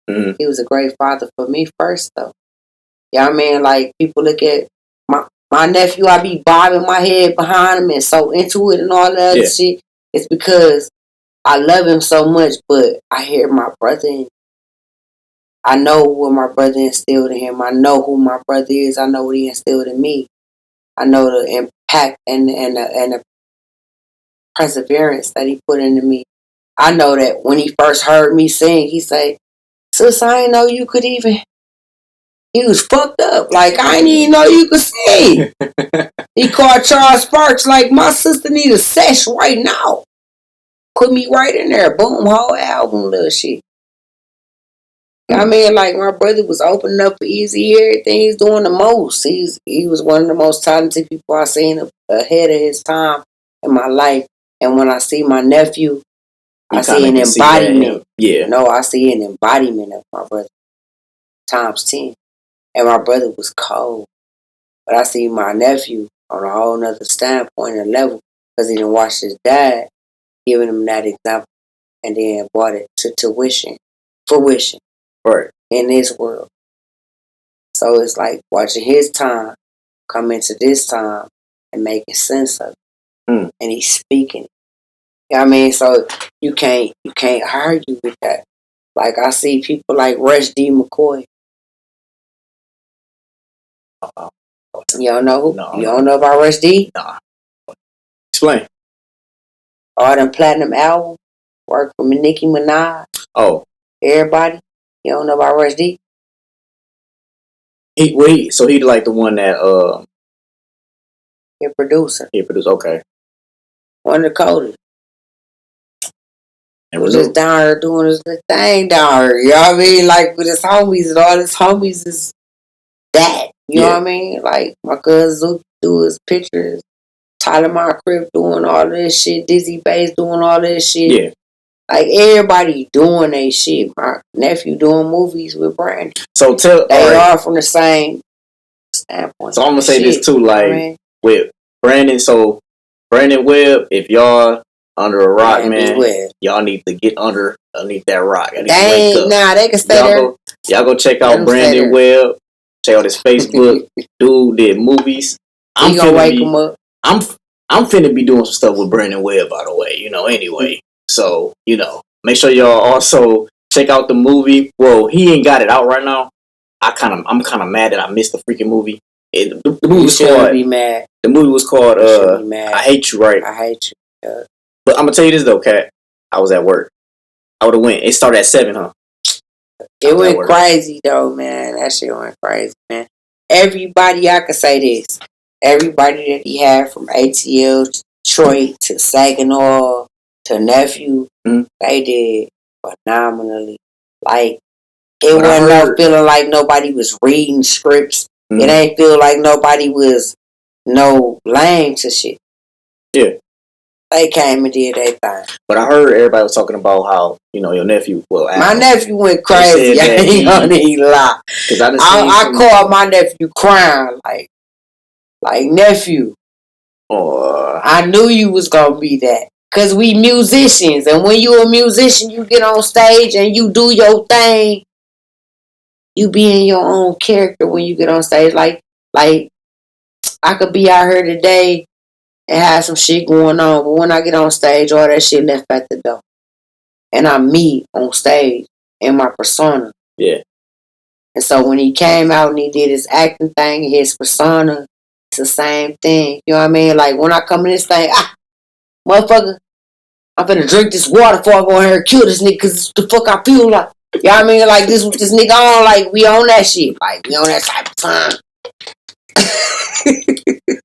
Mm-hmm. He was a great father for me first, though. You know what I mean? Like, people look at my nephew, I be bobbing my head behind him and so into it and all that other shit. It's because I love him so much, but I hear my brother in him. I know what my brother instilled in him. I know who my brother is. I know what he instilled in me. I know the impact and the perseverance that he put into me. I know that when he first heard me sing, he said, "Sis, I didn't know you could even." He was fucked up. Like, I didn't even know you could sing. He called Charles Sparks, like, my sister need a sesh right now. Put me right in there. Boom, whole album, little shit. I mean, like, my brother was opening up for Easy. Everything he's doing the most. He was one of the most talented people I've seen ahead of his time in my life. And when I see my nephew, I see an embodiment. No, I see an embodiment of my brother times 10. And my brother was cold. But I see my nephew on a whole nother standpoint and level because he didn't watch his dad giving him that example and then brought it to fruition. Right. In this world. So it's like watching his time come into this time and making sense of it. And he's speaking. You know what I mean? So you can't argue with that. Like, I see people like Rush D. McCoy. You don't know who? No, you don't know about Rush D? Nah. Explain. All them platinum albums. Work for Nicki Minaj. Oh. Everybody. You don't know about Rush D? So he like the one that He a producer. He produced, okay. One of the coldest. He was just down here doing his thing down here. You know what I mean? Like, with his homies, and all his homies is that. You know what I mean? Like, my cousin Zook do his pictures. Tyler Moncrief doing all this shit. Dizzy Bass doing all this shit. Yeah. Like, everybody doing that shit. My nephew doing movies with Brandon. So they are from the same standpoint. So I'm gonna say this too, like, with Brandon. So Brandon Webb, if y'all under a rock, man. Y'all need to get underneath that rock. I need to wake up. Nah, they can stay there. Y'all go check out Brandon Webb. Check out his Facebook. Dude did movies. I'm gonna wake him up. I'm finna be doing some stuff with Brandon Webb, by the way. Anyway. So make sure y'all also check out the movie. Well, he ain't got it out right now. I'm kind of mad that I missed the freaking movie. The movie was called. Be mad. The movie was called I Hate You, right? I Hate You. Yeah. But I'm gonna tell you this though, Katt. I was at work. I would have went. It started at 7, huh? It went crazy though, man. That shit went crazy, man. Everybody, I could say this. Everybody that he had from ATL, Detroit to Saginaw to Nephew, they did phenomenally. Like it wasn't no feeling like nobody was reading scripts. It ain't feel like nobody was no lame to shit. Yeah. They came and did their thing. But I heard everybody was talking about how, your nephew, my nephew went crazy. I ain't gonna even lie. Cause I called my nephew crying like nephew. I knew you was gonna be that. Cause we musicians, and when you a musician, you get on stage and you do your thing. You be in your own character when you get on stage. Like I could be out here today and have some shit going on, but when I get on stage, all that shit left at the door. And I'm me on stage in my persona. Yeah. And so when he came out and he did his acting thing, his persona, it's the same thing. You know what I mean? Like when I come in this thing, motherfucker, I'm finna drink this water before I go in here and kill this nigga because the fuck I feel like. You know what I mean? Like this nigga on, like we on that shit. Like we on that type of time.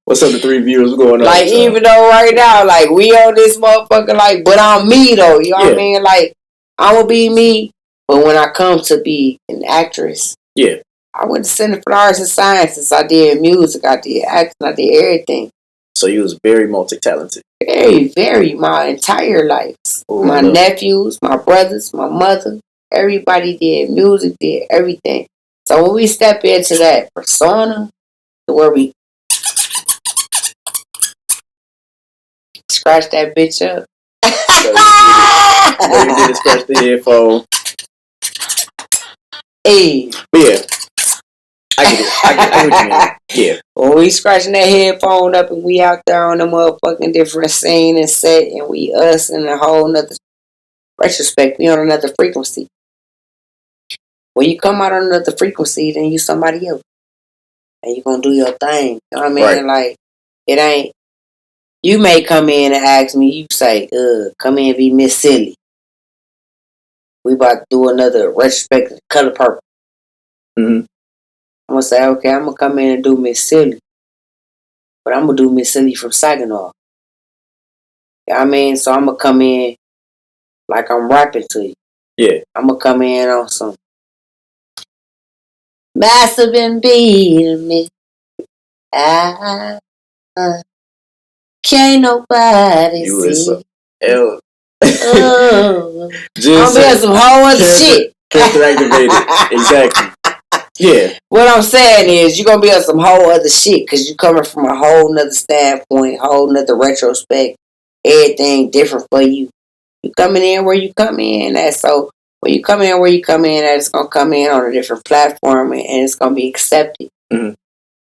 What's up, the 3 viewers going on? Like even though right now, like we on this motherfucker, like, but I'm me though. You know what I mean? Like I'm gonna be me, but when I come to be an actress, I went to Center for the Arts and Sciences. I did music, I did acting, I did everything. So you was very multi-talented. Very, very. My entire life. Ooh, my nephews, my brothers, my mother, everybody did music, did everything. So when we step into that persona, where we scratch that bitch up. So you did scratch the headphone. Hey. But yeah. I get it. I get what you mean. Yeah. When we scratching that headphone up and we out there on the motherfucking different scene and set and we us in a whole nother retrospect, we on another frequency. When you come out on another frequency, then you somebody else. And you gonna do your thing. You know what I mean? Right. Like, it ain't, you may come in and ask me, you say, come in and be Miss Silly. We about to do another retrospect of Color Purple. Mm-hmm. I'm going to say, okay, I'm going to come in and do Miss Silly. But I'm going to do Miss Silly from Saginaw. You know what I mean? So I'm going to come in like I'm rapping to you. Yeah. I'm going to come in on some massive and beating me. Can't nobody see. I'm going to be some whole other shit. Character activated. Exactly. Yeah. What I'm saying is you're going to be on some whole other shit because you're coming from a whole nother standpoint, whole nother retrospect, everything different for you. You coming in where you come in at. So when you come in where you come in at, it's going to come in on a different platform and it's going to be accepted in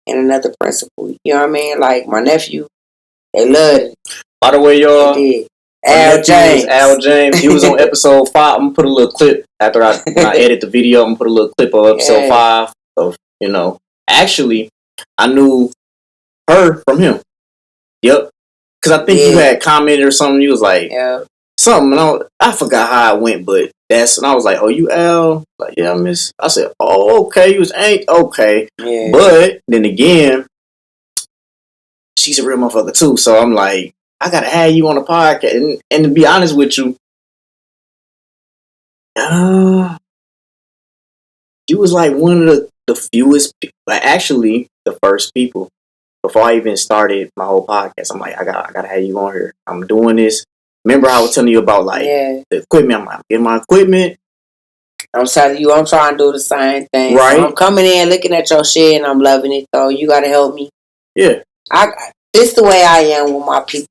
another principle. You know what I mean? Like my nephew, they loved it. By the way, y'all, Al James. He was on episode 5. I'm gonna put a little clip after I edit the video. I'm gonna put a little clip of episode 5 of Actually, I knew her from him. Yep, because I think you had commented or something. You was like something. And I forgot how it went, but and I was like, "Oh, you Al?" Like, yeah, Miss. I said, "Oh, okay." You was ain't okay, but then again, she's a real motherfucker too. So I'm like, I gotta have you on the podcast. And to be honest with you, you was like one of the fewest, like actually the first people before I even started my whole podcast. I'm like, I gotta have you on here. I'm doing this. Remember I was telling you about like the equipment. I'm like, getting my equipment. I'm telling you, I'm trying to do the same thing. Right. So I'm coming in, looking at your shit, and I'm loving it. Though you gotta help me. Yeah. This the way I am with my people.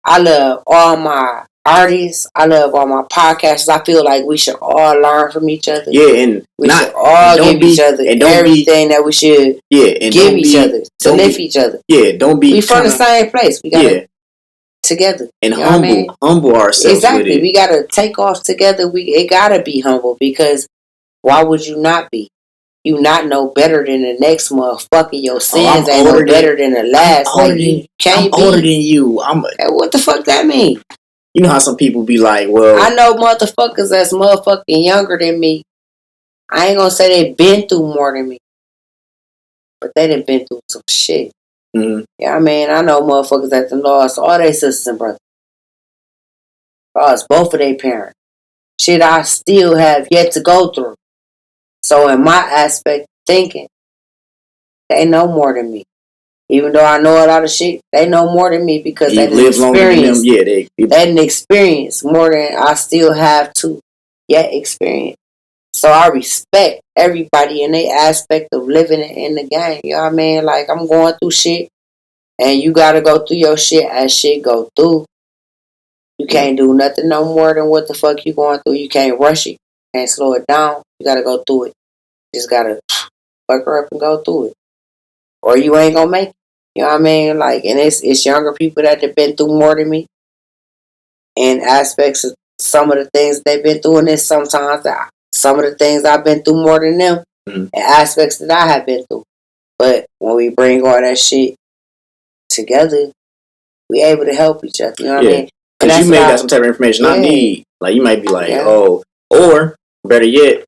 I love all my artists. I love all my podcasters. I feel like we should all learn from each other. Yeah, and we should all give each other everything that we should give each other to lift each other. Yeah, don't be. We from the same place. We gotta together and humble ourselves. Exactly. We gotta take off together. It gotta be humble, because why would you not be? You not know better than the next motherfucker. Your sins ain't no better than the last. I'm older than you. What the fuck that mean? You know how some people be like, well, I know motherfuckers that's motherfucking younger than me. I ain't gonna say they been through more than me, but they done been through some shit. Mm-hmm. Yeah, I mean, I know motherfuckers that done lost all their sisters and brothers. Lost both of their parents. Shit I still have yet to go through. So in my aspect of thinking, they know more than me. Even though I know a lot of shit, they know more than me, because they didn't experience. Yeah, they didn't experience more than I still have to yet experience. So I respect everybody in their aspect of living in the game. You know what I mean? Like, I'm going through shit, and you gotta go through your shit as shit go through. You can't do nothing no more than what the fuck you going through. You can't rush it. You can't slow it down. You gotta go through it. You just gotta fuck her up and go through it, or you ain't gonna make it. You know what I mean? Like, and it's younger people that have been through more than me, and aspects of some of the things they've been through, and then sometimes some of the things I've been through more than them, and aspects that I have been through. But when we bring all that shit together, we able to help each other. You know what I mean? Because you may got some type of information I need. Like, you might be like, oh, or better yet,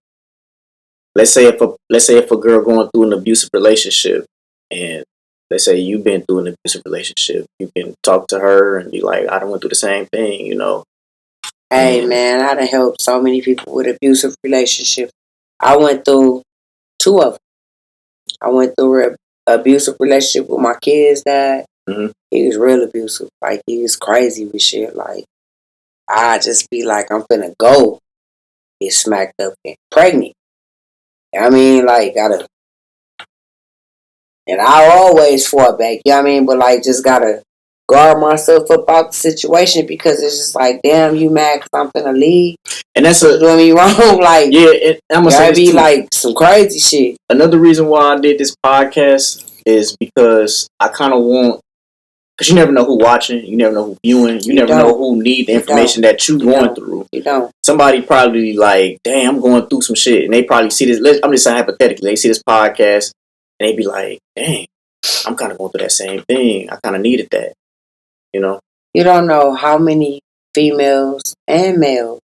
let's say if a girl going through an abusive relationship, and let's say you've been through an abusive relationship, you can talk to her and be like, I done went through the same thing, you know. Hey, man, I done helped so many people with abusive relationships. I went through 2 of them. I went through an abusive relationship with my kid's dad. Mm-hmm. He was real abusive. Like, he was crazy with shit. Like, I just be like, I'm finna go get smacked up and pregnant. I mean, like, and I always fought back, you know what I mean? But, like, just gotta guard myself about the situation, because it's just like, damn, you mad because I'm finna leave? And that's doing me wrong? Like, I'm gonna say be like some crazy shit. Another reason why I did this podcast is because I kind of want, because you never know who watching, you never know who viewing, you never know who need the information that you going through. You don't. Somebody probably like, damn, I'm going through some shit, and they probably see this. I'm just saying hypothetically, they see this podcast, and they be like, dang, I'm kind of going through that same thing. I kind of needed that, you know. You don't know how many females and males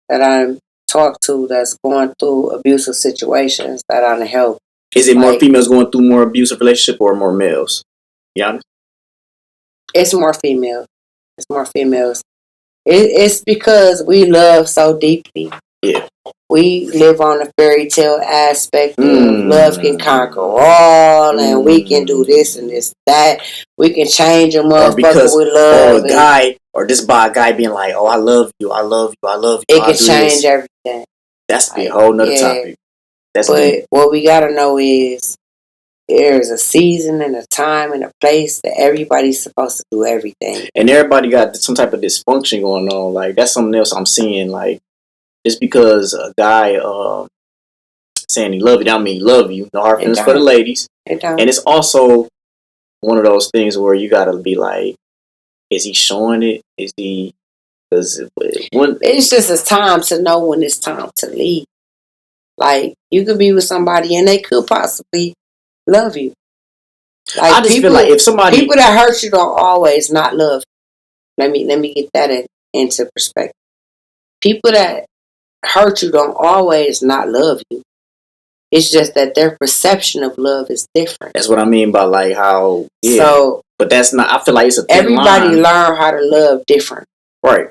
that I talk to that's going through abusive situations that I help. Is it more females going through more abusive relationship or more males? Be honest. It's more females. It's more females. It's because we love so deeply. Yeah. We live on a fairy tale aspect of love can conquer all, and we can do this and this, that. We can change a motherfucker with love. Or a guy, or just by a guy being like, oh, I love you, I love you, I love you. It can change everything. That's be a whole nother topic. But what we gotta know is there's a season and a time and a place that everybody's supposed to do everything. And everybody got some type of dysfunction going on. Like, that's something else I'm seeing. Like, just because a guy saying he love you, don't mean he love you. No hard feelings for the ladies. And it's also one of those things where you gotta be like, is he showing it? Is he? It's just a time to know when it's time to leave. Like, you could be with somebody and they could possibly love you. Like, I just feel like if somebody, people that hurt you don't always not love you. Let me get that into perspective. People that hurt you don't always not love you. It's just that their perception of love is different. That's what I mean by like how. Yeah. So, but that's not. I feel like it's a thin everybody line. Learn how to love different. Right.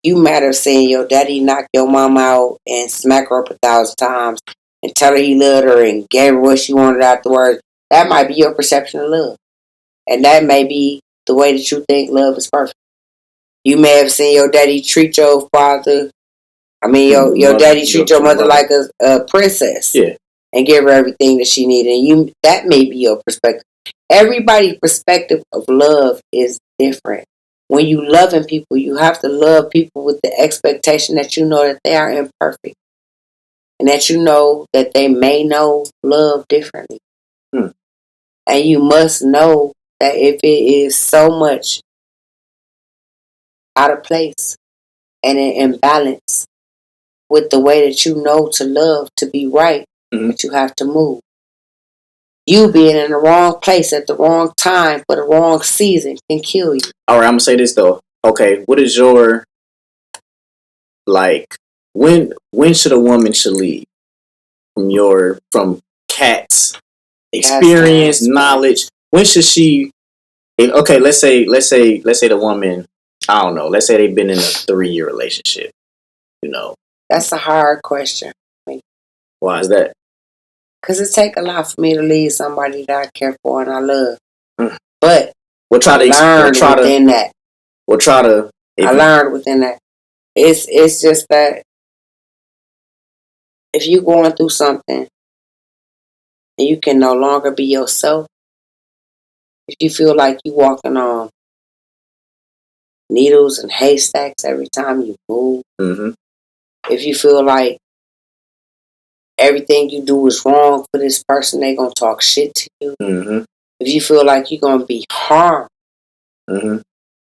You might have seen your daddy knock your mom out and smack her up 1,000 times and tell her he loved her and gave her what she wanted afterwards. That might be your perception of love. And that may be the way that you think love is perfect. You may have seen your daddy treat your father, your daddy treat your mother like a princess. Yeah. And give her everything that she needed. And that may be your perspective. Everybody's perspective of love is different. when you loving people, you have to love people with the expectation that you know that they are imperfect. And that you know that they may know love differently. And you must know that if it is so much out of place and in imbalance with the way that you know to love to be right, that you have to move. You being in the wrong place at the wrong time for the wrong season can kill you. All right, I'm gonna say this though. Okay, what is your like? When should a woman should leave? From Katt's experience, knowledge. When should she? Okay, let's say the woman. I don't know. Let's say they've been in a 3-year relationship. You know, that's a hard question. Why is that? Because it take a lot for me to leave somebody that I care for and I love. But we'll try to within that. We'll try to. I learned within that. It's just that if you're going through something and you can no longer be yourself, if you feel like you're walking on needles and haystacks every time you move, if you feel like everything you do is wrong for this person, they gonna talk shit to you. If you feel like you're gonna be harmed in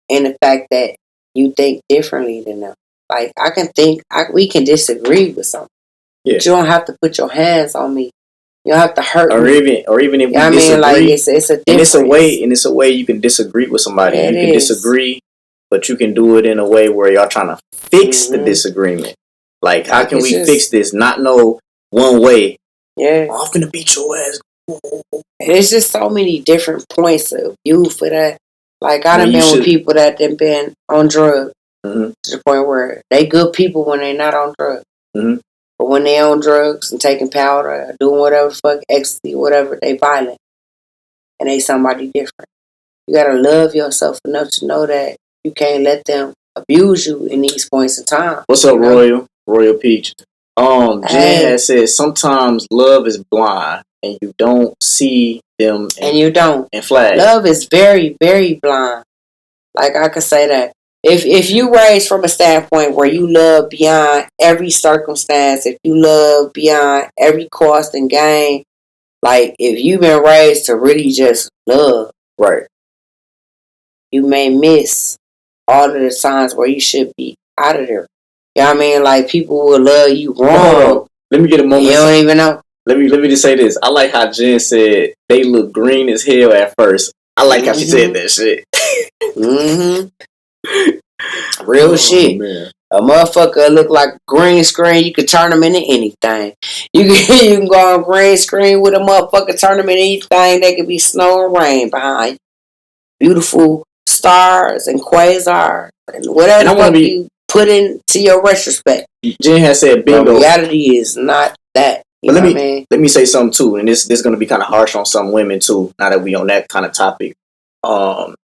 the fact that you think differently than them, like we can disagree with something. Yeah. But you don't have to put your hands on me. You don't have to hurt me. Or even if we disagree, I mean, like it's a difference. And it's a way you can disagree with somebody. You can disagree, but you can do it in a way where y'all trying to fix the disagreement. Like, how can we fix this? Not know one way. Yeah. I'm finna beat your ass. There's just so many different points of view for that. Like, I done been with people that done been on drugs to the point where they good people when they not on drugs. But when they on drugs and taking powder or doing whatever fuck, ecstasy, whatever, they violent. And they somebody different. You gotta love yourself enough to know that you can't let them abuse you in these points in time. What's up, Royal Peach? Jen has said sometimes love is blind and you don't see them. And you don't. And flag. Love is very, very blind. Like, I could say that. If you raised from a standpoint where you love beyond every circumstance, if you love beyond every cost and gain, like if you've been raised to really just love, right, you may miss all of the times where you should be out of there. You know what I mean? Like, people will love you wrong. Let me get a moment. You don't even know. Let me just say this. I like how Jen said they look green as hell at first. I like how she said that shit. Real shit. Man. A motherfucker look like green screen. You can turn them into anything. You can go on green screen with a motherfucker, turn them into anything. They could be snow and rain behind you. Beautiful stars and quasars and whatever the fuck you put into your retrospect. Jen has said bingo. The reality is not that. But let me say something too, and this is going to be kind of harsh on some women too. Now that we on that kind of topic, I'm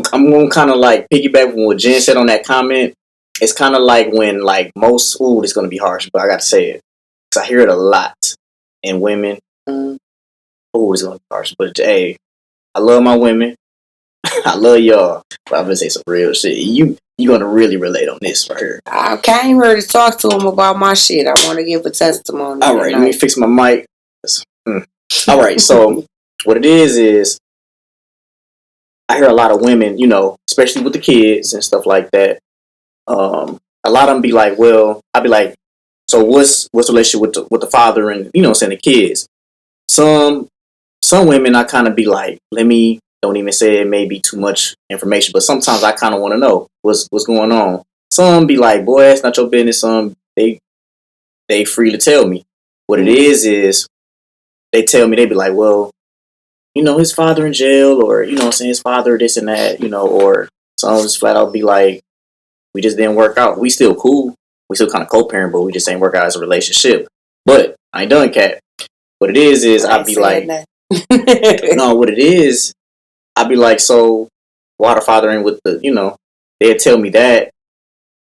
going to kind of like piggyback on what Jen said on that comment. It's kind of like when like most, it's going to be harsh, but I got to say it because I hear it a lot in women. It's going to be harsh, but hey, I love my women. I love y'all. But I'm going to say some real shit. You're going to really relate on this right here. I came here to talk to him about my shit. I want to give a testimony. All right, let me fix my mic. All right, so what it is I hear a lot of women, especially with the kids and stuff like that. A lot of them be like, well, I'd be like, so what's the relationship with the father and, saying the kids? Some women I kind of be like, don't even say it may be too much information, but sometimes I kind of want to know what's going on. Some be like, boy, it's not your business. Some they free to tell me. What it is they tell me, they be like, well, his father in jail, or his father this and that, or some just flat out be like, we just didn't work out. We still cool. We still kind of co-parent, but we just ain't work out as a relationship. But I ain't done, Katt. What it is I'd be like, no, what it is, I'd be like, so why the father ain't with the, they'd tell me that,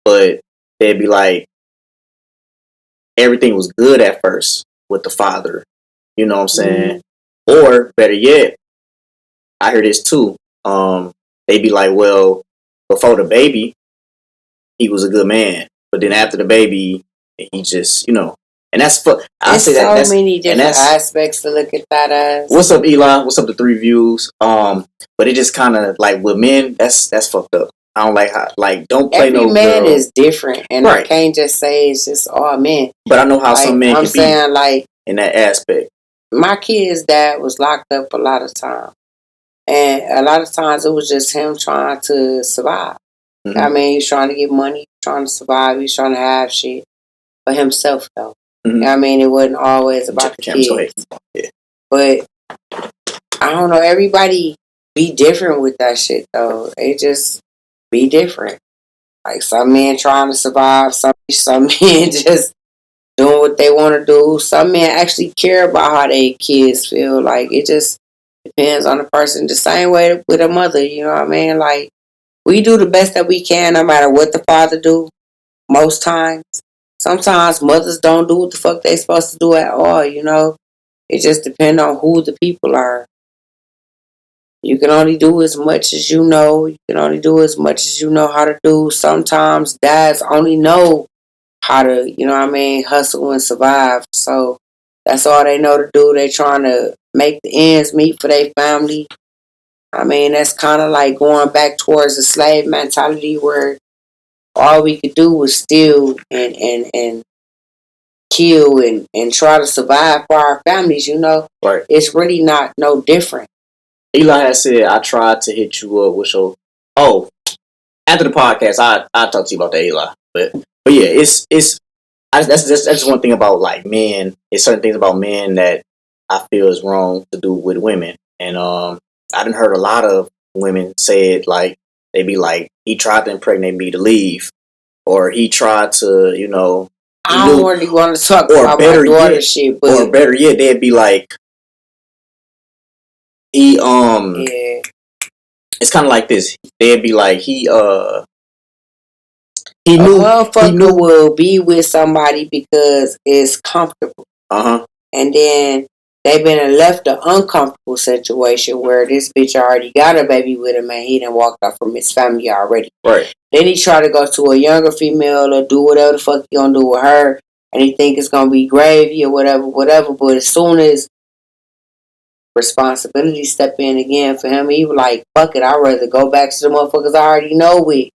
but they'd be like, everything was good at first with the father. You know what I'm saying? Or better yet, I hear this too. they be like, well, before the baby, he was a good man, but then after the baby, he just, and that's for. I say that so many different aspects to look at that as. What's up, Eli? What's up, the 3 views? But it just kind of like with men, that's fucked up. I don't like how, like, don't play every no man girl. is different, and I can't just say it's just all men. But I know how some men can saying, be in that aspect. My kid's dad was locked up a lot of times, and a lot of times it was just him trying to survive. Mm-hmm. I mean, he's trying to get money, trying to survive, he's trying to have shit for himself, though. Mm-hmm. I mean, it wasn't always about the kids. Yeah. But I don't know, everybody be different with that shit, though. They just be different. Like, some men trying to survive, some men just doing what they want to do. Some men actually care about how their kids feel. Like, it just depends on the person. The same way with a mother, you know what I mean? Like, we do the best that we can no matter what the father do, most times. Sometimes mothers don't do what the fuck they supposed to do at all, you know? It just depends on who the people are. You can only do as much as you know. You can only do as much as you know how to do. Sometimes dads only know how to, you know what I mean, hustle and survive. So that's all they know to do. They trying to make the ends meet for their family. I mean, that's kind of like going back towards the slave mentality where all we could do was steal and kill and try to survive for our families, you know? Right. It's really not no different. Eli has said, I tried to hit you up with your... Oh, after the podcast, I'll talk to you about that, Eli. But yeah, that's one thing about, like, men. It's certain things about men that I feel is wrong to do with women. And I done heard a lot of women say it, like, they be like, he tried to impregnate me to leave. Or he tried to, I don't really want to talk about my daughter shit, but... Or better yet, they'd be like, he, yeah. It's kind of like this. They'd be like, he knew... A motherfucker will be with somebody because it's comfortable. Uh-huh. And then they've been left an uncomfortable situation where this bitch already got a baby with him and he done walked off from his family already. Right. Then he try to go to a younger female or do whatever the fuck he gonna do with her, and he think it's gonna be gravy or whatever. But as soon as responsibility step in again for him, he was like, fuck it, I'd rather go back to the motherfuckers I already know with.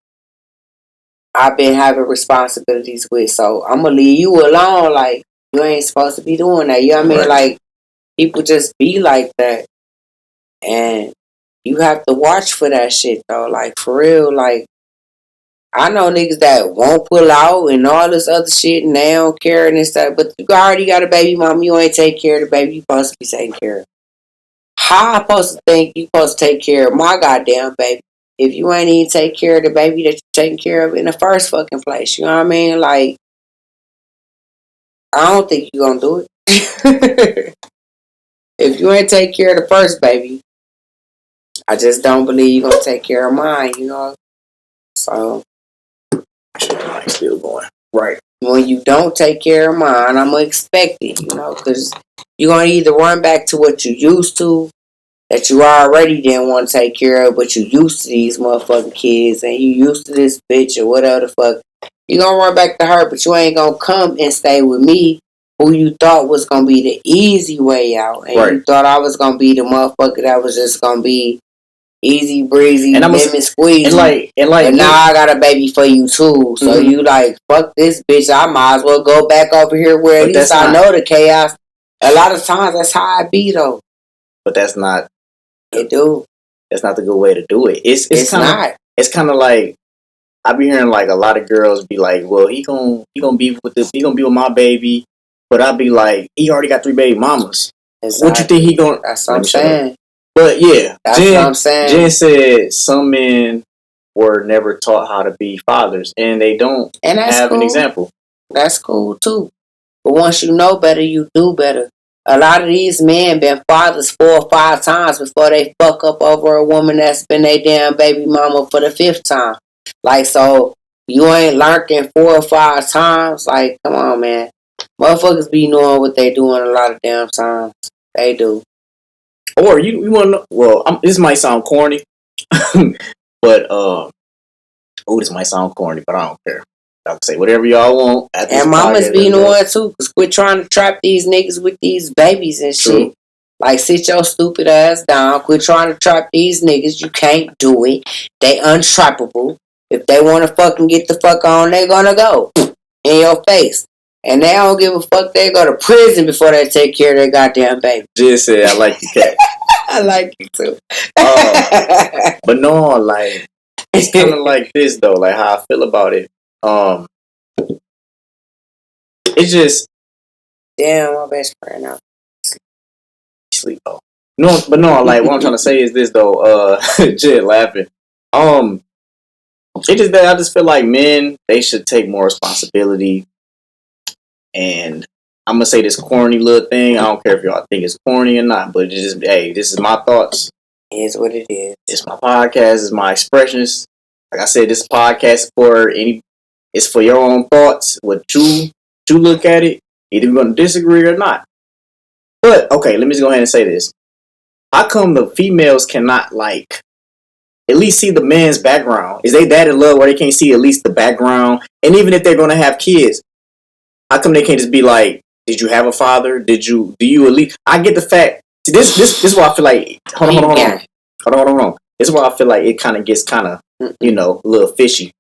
I've been having responsibilities with, so I'm gonna leave you alone. Like, you ain't supposed to be doing that. You know what I mean? Right. Like, people just be like that. And you have to watch for that shit, though. Like, for real, like, I know niggas that won't pull out and all this other shit and they don't care and stuff. But you already got a baby mom. You ain't take care of the baby. You supposed to be taking care of. How I supposed to think you supposed to take care of my goddamn baby if you ain't even take care of the baby that you're taking care of in the first fucking place? You know what I mean? Like, I don't think you're gonna do it. If you ain't take care of the first baby, I just don't believe you're gonna take care of mine, you know? So... still going. Right. When you don't take care of mine, I'm going to expect it, you know, because you're going to either run back to what you used to, that you already didn't want to take care of, but you used to these motherfucking kids, and you used to this bitch or whatever the fuck. You're going to run back to her, but you ain't going to come and stay with me, who you thought was going to be the easy way out. And right. You thought I was going to be the motherfucker that was just going to be easy breezy, lemon squeezy. And now I got a baby for you too. So you like, fuck this bitch. I might as well go back over here where at least I know the chaos. A lot of times that's how I be though. But that's not. It do. That's not the good way to do it. It's not. It's kind of like I be hearing like a lot of girls be like, well, he gonna be with my baby, but I be like, he already got 3 baby mamas. Exactly. What you think he gonna? That's what I'm saying. But yeah, that's what I'm saying. Jen said some men were never taught how to be fathers, and they don't have an example. That's cool too. But once you know better, you do better. A lot of these men been fathers 4 or 5 times before they fuck up over a woman that's been their damn baby mama for the 5th time. Like, so you ain't learned in 4 or 5 times. Like, come on, man. Motherfuckers be knowing what they doing a lot of damn times. They do. Or you want to know, well, this might sound corny, But this might sound corny, but I don't care. Y'all can say whatever y'all want. And mamas being the one too, cause quit trying to trap these niggas with these babies and shit. True. Like, sit your stupid ass down. Quit trying to trap these niggas. You can't do it. They untrappable. If they want to fucking get the fuck on, they gonna go in your face. And they don't give a fuck. They go to prison before they take care of their goddamn baby. Just said I like you, Katt. I like you too. But no, like, it's kind of like this though. Like how I feel about it. It's just damn, my best friend now. Sleep though. No, but no, like what I'm trying to say is this though. Jit laughing. It's just that I just feel like men, they should take more responsibility. And I'm gonna say this corny little thing. I don't care if y'all think it's corny or not, but it's just, hey, this is my thoughts. It is what it is. It's my podcast. It's my expressions. Like I said, this podcast it's for your own thoughts. What you look at it. Either you're gonna disagree or not. But okay, let me just go ahead and say this. How come the females cannot like at least see the man's background? Is they that in love where they can't see at least the background? And even if they're gonna have kids, how come they can't just be like, did you have a father? Do you at least? I get the fact. This is why I feel like hold on. This is why I feel like it kind of gets a little fishy.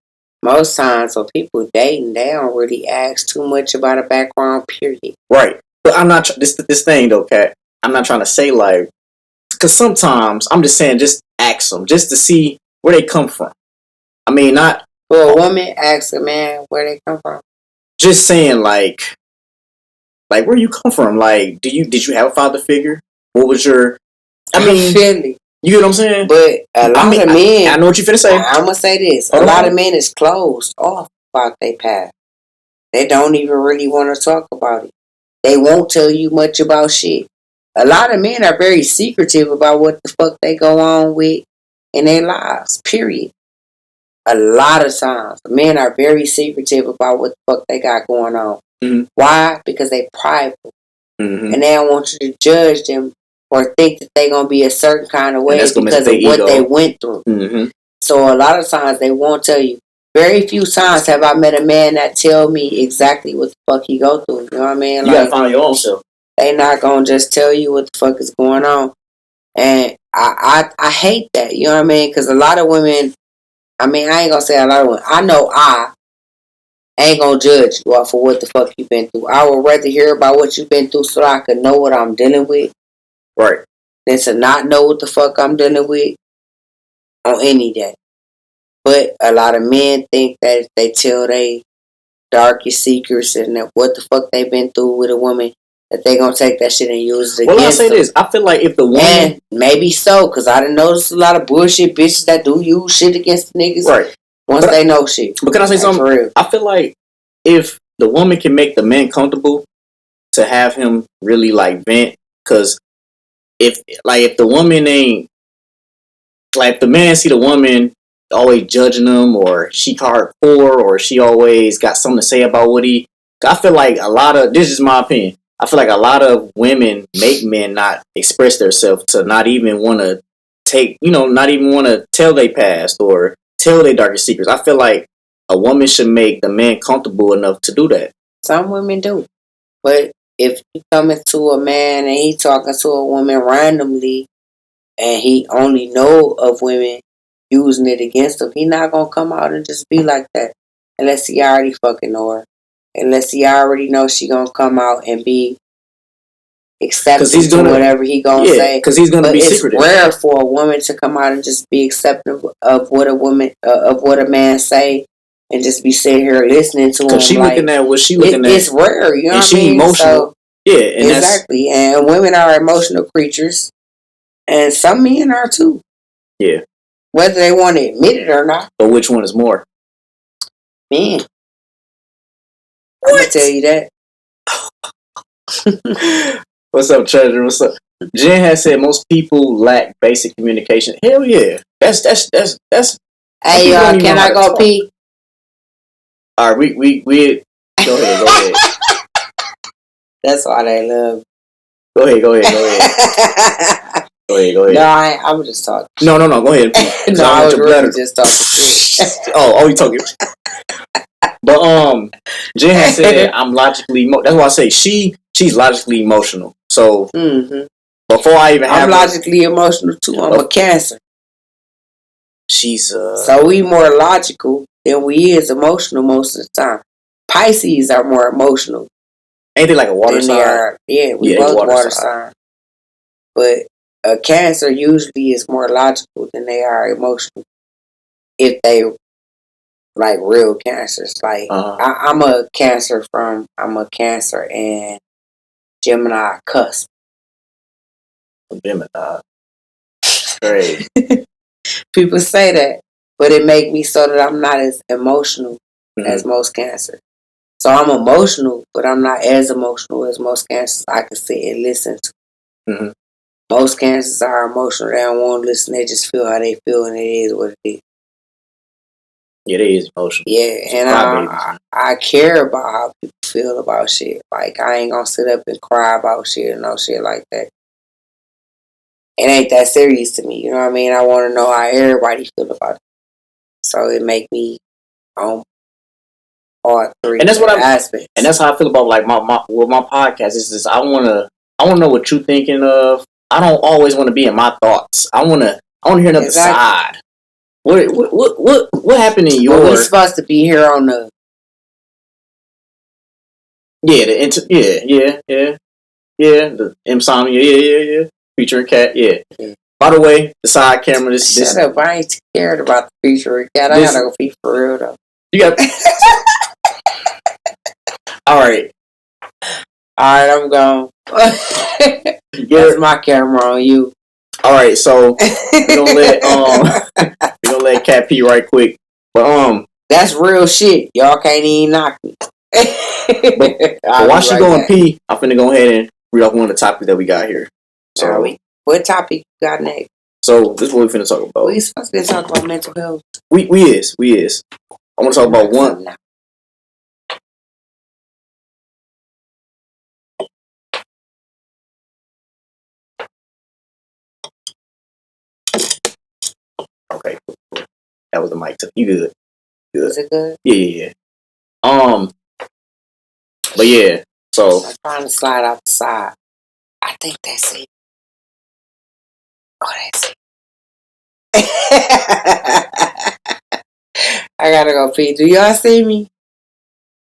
Most times when people dating, they don't really ask too much about a background. Period. Right, but I'm not this thing though, Katt. I'm not trying to say like, because sometimes I'm just saying just ask them just to see where they come from. I mean, not for a woman asks a man where they come from. Just saying like where you come from. Like, did you have a father figure? What was your? I mean, you get what I'm saying? But a lot of men, I know what you finna say. I'm gonna say this: a lot of men is closed off about their past. They don't even really want to talk about it. They won't tell you much about shit. A lot of men are very secretive about what the fuck they go on with in their lives. Period. A lot of times, men are very secretive about what the fuck they got going on. Mm-hmm. Why? Because they prideful. Mm-hmm. And they don't want you to judge them or think that they're going to be a certain kind of way because of what they went through. Mm-hmm. So a lot of times they won't tell you. Very few times have I met a man that tell me exactly what the fuck he go through. You know what I mean? You got to find your own self. They not going to just tell you what the fuck is going on. And I hate that. You know what I mean? Because a lot of women, I mean, I ain't going to say a lot of women. I know I ain't going to judge you off for what the fuck you been through. I would rather hear about what you've been through so I can know what I'm dealing with. Right. Than to not know what the fuck I'm dealing with on any day. But a lot of men think that if they tell they darkest secrets and that what the fuck they been through with a woman, that they gonna take that shit and use it against them. Well, I say this. I feel like if the woman... And maybe so, because I done noticed a lot of bullshit bitches that do use shit against the niggas. Right. Once they know shit. But can I say something? For real. I feel like if the woman can make the man comfortable to have him really like vent, because if the woman ain't... Like, if the man see the woman always judging him, or she hard poor, or she always got something to say about what he... I feel like a lot of... This is my opinion. I feel like a lot of women make men not express themselves to not even want to take... not even want to tell their past or tell their darkest secrets. I feel like a woman should make the man comfortable enough to do that. Some women do. But if you come into a man and he talking to a woman randomly and he only know of women using it against him, he not going to come out and just be like that unless he already fucking know her. Unless he already knows she going to come out and be accepting to whatever he going to say. Because he's going to be secretive. It's rare for a woman to come out and just be accepting of what a man say and just be sitting here listening to him. Because she looking at what she looking at. It's rare, you know what I mean? Emotional. So, exactly. And women are emotional creatures. And some men are too. Yeah. Whether they want to admit it or not. But which one is more? Men. I'm going to tell you that. What's up, Treasure? What's up? Jen has said most people lack basic communication. Hell yeah. That's Hey, y'all, can I go pee? All right, we go ahead. That's why they love. Go ahead. Go ahead. No, I was just talking. No. Go ahead. No, I was really just talking. oh, you talking? But Jen has said that I'm logically. That's why I say she's logically emotional. So before I even have, I'm logically emotional too. I'm a Cancer. She's so we more logical than we is emotional most of the time. Pisces are more emotional. Ain't they like a water sign? Yeah, we both water sign. But a Cancer usually is more logical than they are emotional. If they like real Cancers, like I'm a Cancer and Gemini cusp. Gemini, great. People say that, but it make me so that I'm not as emotional as most Cancers. So I'm emotional, but I'm not as emotional as most Cancers I can sit and listen to. Most Cancers are emotional. They don't want to listen. They just feel how they feel, and it is what it is. Yeah, they is emotional. Yeah, and I care about how people feel about shit. Like, I ain't gonna sit up and cry about shit and no shit like that. It ain't that serious to me. You know what I mean? I want to know how everybody feel about it. So it make me all three. And that's what aspects. And that's how I feel about like my podcast. Is just I wanna know what you're thinking of. I don't always want to be in my thoughts. I wanna hear another side. What happened in your? Well, we supposed to be here on the. Yeah, the Insomnia, yeah, featuring Katt, yeah. By the way, the side camera. Shut up! I ain't scared about the featuring Katt. I gotta go be for real though. You got. All right, I'm gone. That's my camera on you. All right, so we're gonna let Katt pee right quick. But that's real shit. Y'all can't even knock me. but while she going pee, I'm finna go ahead and read off one of the topics that we got here. So what topic you got next? So this is what we finna talk about. We supposed to be talking about mental health. We is. I want to talk about one. Okay, that was the mic. You good? Good. Is it good? Yeah. But yeah. So I'm trying to slide out the side. I think that's it. Oh, that's it. I gotta go pee. Do y'all see me?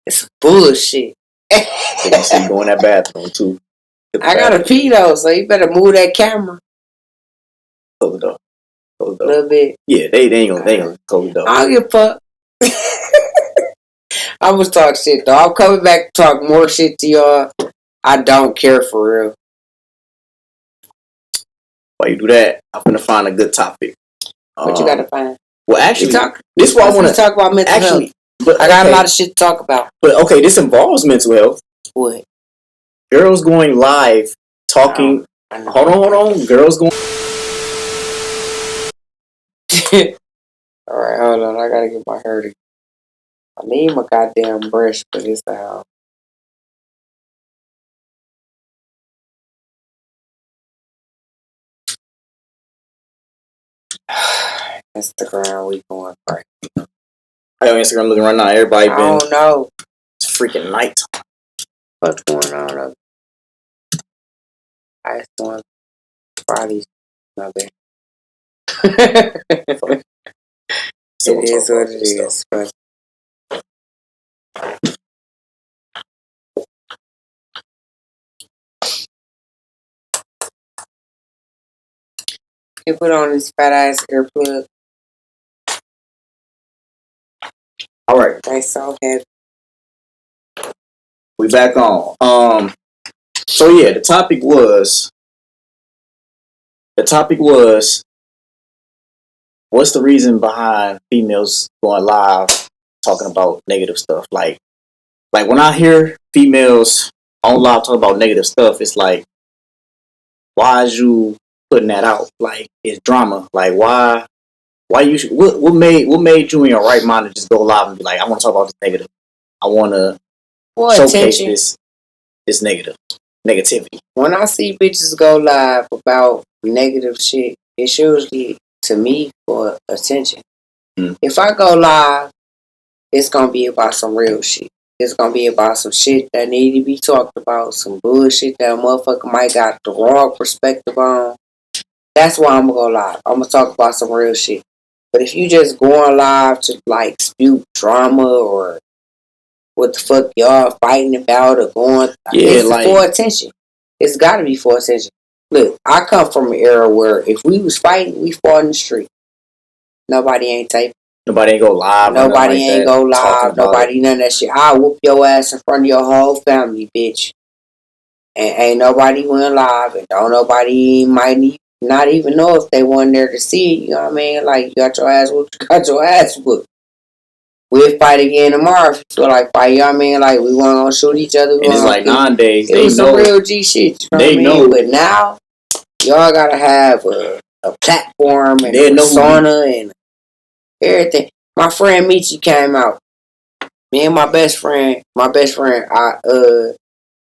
It's bullshit. I see you go in that bathroom too. I gotta pee though, so you better move that camera. Close the door. A little bit. Yeah, they ain't gonna close the door. I don't give a fuck. I was talking shit though. I'm coming back to talk more shit to y'all. I don't care for real. While you do that, I'm gonna find a good topic. What you gotta find? Well, actually, this is what I want to talk about mental health. But I got a lot of shit to talk about. But okay, this involves mental health. What? Girls going live talking. Hold on. Girls going. All right, hold on. I gotta get my hair together. I need my goddamn brush for this house. Instagram, we going right. I have Instagram looking right now. Everybody been. I don't know. It's freaking night. What's going on? I just want Fridays. My bad. It is what it is. But you put on this fat ass earplug. All right. They so heavy. We back on. So yeah, the topic was. What's the reason behind females going live talking about negative stuff? Like when I hear females on live talking about negative stuff, it's like, why is you putting that out? Like, it's drama. Like, why you should, what made you in your right mind to just go live and be like, I want to talk about this negative. I want to showcase this negativity. When I see bitches go live about negative shit, it's usually to me for attention. If I go live, it's gonna be about some real shit. It's gonna be about some shit that need to be talked about, some bullshit that a motherfucker might got the wrong perspective on. That's why I'm gonna go live. I'm gonna talk about some real shit. But if you just going live to like spew drama or what the fuck y'all fighting about or going, it's like, for attention. It's gotta be for attention. Look, I come from an era where if we was fighting, we fought in the street. Nobody ain't taping. Nobody ain't go live. Nobody ain't go live. Nobody none of that shit. I'll whoop your ass in front of your whole family, bitch. And ain't nobody went live, and don't nobody might not even know if they weren't there to see it. You know what I mean? Like, you got your ass whooped, you got your ass whooped. We'll fight again tomorrow if you feel like fight. You know what I mean? Like, we weren't gonna shoot each other. And it's like nowadays, it was some real G shit. You know they what I mean? But now, y'all gotta have a platform and a persona and everything. My friend Michi came out. Me and my best friend, I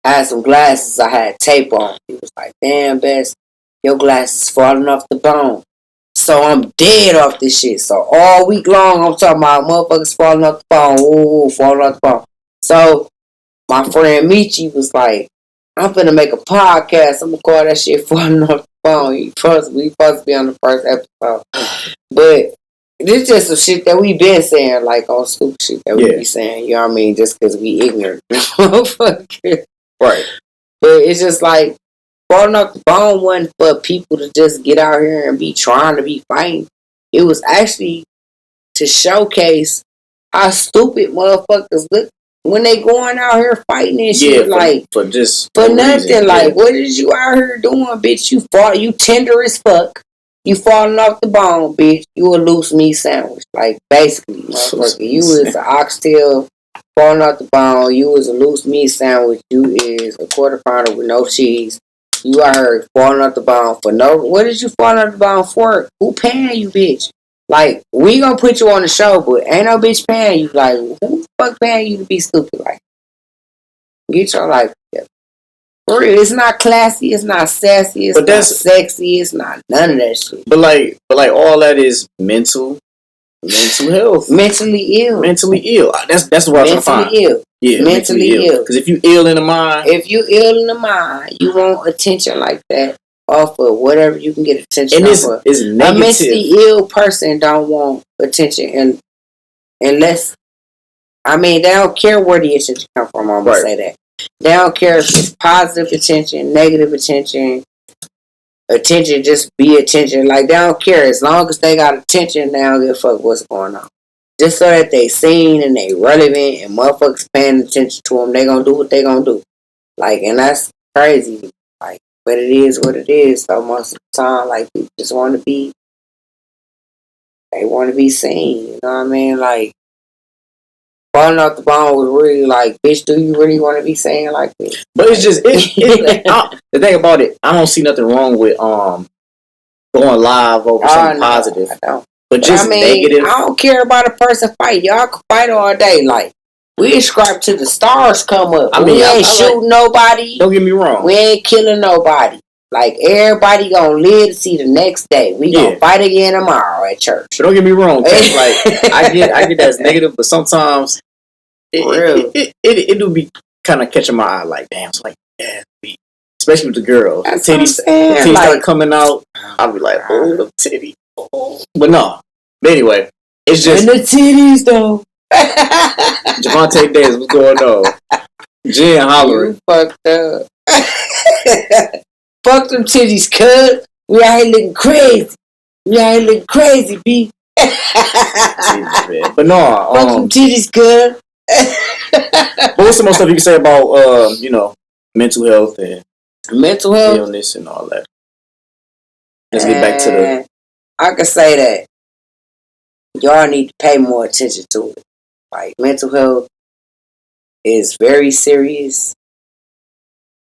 had some glasses I had tape on. He was like, damn, Bess, your glasses falling off the bone. So I'm dead off this shit. So all week long, I'm talking about motherfuckers falling off the bone. Ooh, falling off the bone. So my friend Michi was like, I'm finna make a podcast. I'm gonna call that shit falling off the bone. We supposed to be on the first episode. But this just some shit that we been saying, like on stupid shit that we be saying. You know what I mean? Just because we ignorant. Right. But it's just like, falling off the bone wasn't for people to just get out here and be trying to be fighting. It was actually to showcase how stupid motherfuckers look when they going out here fighting and shit. For nothing. Reason, like, what is you out here doing, bitch? You tender as fuck. You falling off the bone, bitch. You a loose meat sandwich. Like, basically, motherfucker. You is an oxtail falling off the bone. You is a loose meat sandwich. You is a quarter pounder with no cheese. You out here falling off the bone for no... What did you fall off the bone for? Who paying you, bitch? Like, we gonna put you on the show, but ain't no bitch paying you. Like, who the fuck paying you to be stupid? Like, get your life together. For real, it's not classy, it's not sassy, it's not sexy, it's not none of that shit. But like all that is mental health. Mentally ill. That's what I'm trying to find. Ill. Yeah, mentally ill. Because if you ill in the mind, you want attention like that off of whatever you can get attention and off of. It's negative. A mentally ill person don't want attention, and unless, I mean, they don't care where the attention come from. I'm gonna say that. They don't care if it's positive attention, negative attention. Attention, just be attention. Like, they don't care. As long as they got attention, they don't give a fuck what's going on. Just so that they seen and they relevant and motherfuckers paying attention to them, they gonna do what they gonna do. Like, and that's crazy. Like, but it is what it is. So most of the time, like, people just want to be, they want to be seen. You know what I mean? Like, falling off the bone was really like, bitch, do you really want to be saying like this? But it's just, the thing about it, I don't see nothing wrong with going live over something positive. I don't. But just negative. I don't care about a person fight. Y'all can fight all day. Like, we scrap till the stars come up. We ain't shooting nobody. Don't get me wrong. We ain't killing nobody. Like, everybody gonna live to see the next day. We gonna fight again tomorrow at church. But don't get me wrong. Like, I get that's negative, but sometimes it do be kind of catching my eye. Like, damn, it's like, yeah, especially with the girls. Titties start coming out. I'll be like, oh, the titty. But no. But anyway, it's just. And the titties, though. Javante Davis, what's going on? Jen hollering. You fucked up. Fuck them titties, cuz. We out here looking crazy. B. But no. Fuck them titties, cuz. But what's some more stuff you can say about, mental health and illness and all that? Let's get back to the. I can say that y'all need to pay more attention to it. Like, mental health is very serious.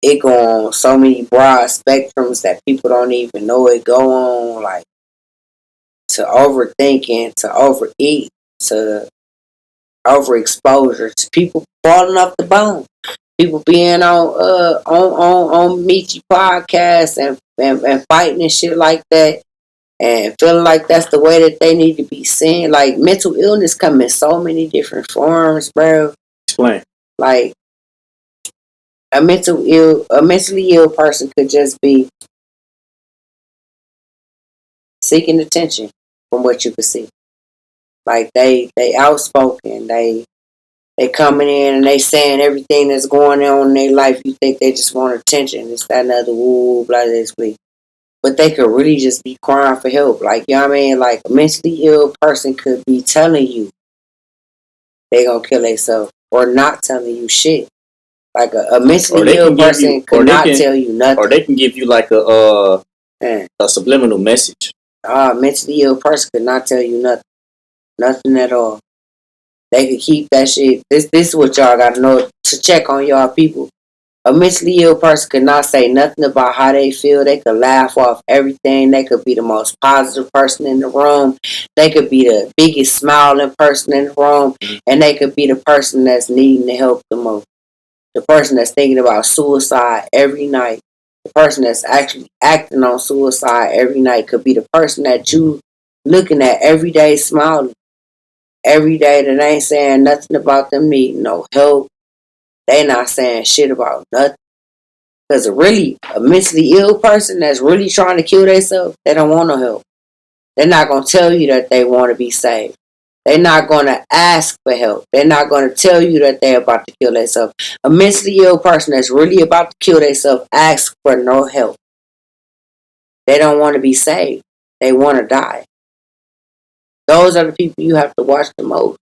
It go on so many broad spectrums that people don't even know it go on. Like, to overthinking, to overeat, to overexposure, to people falling off the bone. People being on Meet You podcast and fighting and shit like that, and feeling like that's the way that they need to be seen. Like, mental illness come in so many different forms, bro. Explain. Like, a mentally ill person could just be seeking attention from what you can see. Like, they outspoken, they coming in and they saying everything that's going on in their life. You think they just want attention. It's that another woo, blah, this week. But they could really just be crying for help. Like, you know what I mean? Like, a mentally ill person could be telling you they gonna kill themselves or not telling you shit. Like, a mentally ill person could not tell you nothing. Or they can give you like a subliminal message. A mentally ill person could not tell you nothing. Nothing at all. They could keep that shit. This is what y'all got to know to check on y'all people. A mentally ill person could not say nothing about how they feel. They could laugh off everything. They could be the most positive person in the room. They could be the biggest smiling person in the room. And they could be the person that's needing the help the most. The person that's thinking about suicide every night. The person that's actually acting on suicide every night could be the person that you looking at every day smiling. Every day that ain't saying nothing about them needing no help. They not saying shit about nothing. Because really, a mentally ill person that's really trying to kill themselves, they don't want no help. They're not going to tell you that they want to be saved. They're not going to ask for help. They're not going to tell you that they're about to kill themselves. A mentally ill person that's really about to kill themselves asks for no help. They don't want to be saved. They want to die. Those are the people you have to watch the most.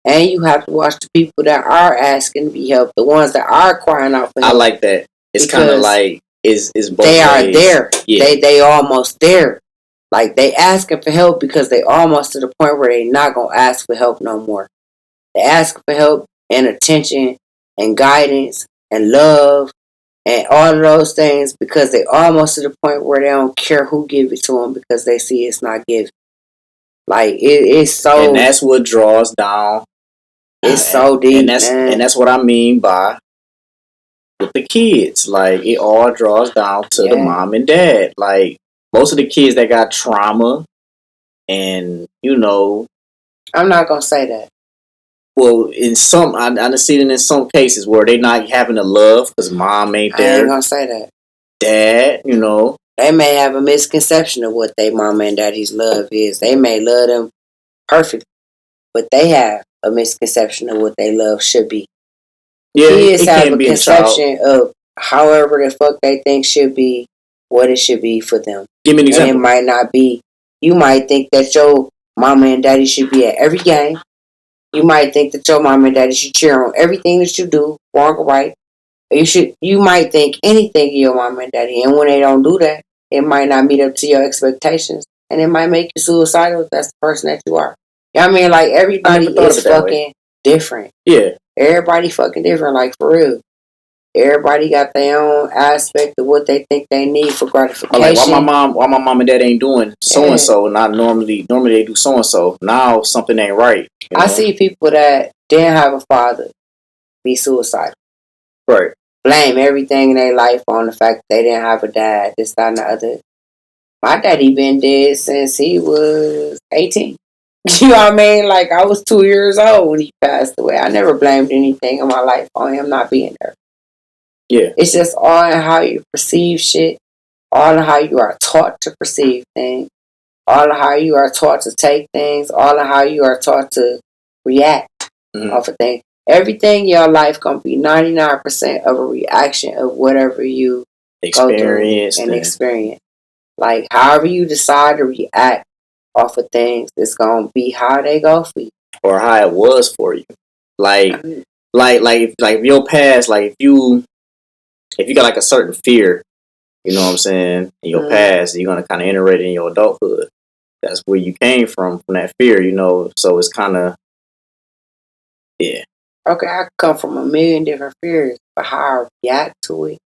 And you have to watch the people that are asking to be helped. The ones that are crying out for help. I like that. It's kind of like, it's both they ways. are there. Yeah. They almost there. Like, they asking for help because they almost to the point where they not going to ask for help no more. They ask for help and attention and guidance and love and all of those things because they almost to the point where they don't care who give it to them because they see it's not given. Like, it's so... And that's what draws down. It's so deep, and that's what I mean by with the kids. Like, it all draws down to the mom and dad. Like, most of the kids that got trauma and, you know... I'm not going to say that. Well, in some... I see it in some cases where they not having the love because mom ain't there. I ain't going to say that. Dad, you know... They may have a misconception of what their mama and daddy's love is. They may love them perfectly, but they have a misconception of what their love should be. Yeah, kids have a conception of however the fuck they think should be, what it should be for them. Give me an example. And it might not be. You might think that your mama and daddy should be at every game. You might think that your mama and daddy should cheer on everything that you do, wrong or right. You might think anything of your mama and daddy, and when they don't do that, it might not meet up to your expectations, and it might make you suicidal if that's the person that you are. You know what I mean? Like, everybody is fucking different. Yeah. Everybody fucking different, like, for real. Everybody got their own aspect of what they think they need for gratification. Like, why my mom and dad ain't doing so and so? Not normally they do so and so. Now something ain't right. You know? I see people that didn't have a father be suicidal. Right. Blame everything in their life on the fact that they didn't have a dad, this, that, and the other. My daddy been dead since he was 18. You know what I mean? Like, I was 2 years old when he passed away. I never blamed anything in my life on him not being there. Yeah. It's just all in how you perceive shit, all in how you are taught to perceive things, all in how you are taught to take things, all in how you are taught to react off of things. Everything in your life gonna be 99% of a reaction of whatever you experience and experience. Like, however you decide to react off of things, it's gonna be how they go for you, or how it was for you. Like your past. Like, if you got like a certain fear, you know what I'm saying, in your past, you're gonna kind of enter it in your adulthood. That's where you came from that fear, you know. So it's kind of Okay, I come from a million different fears, but how I react to it.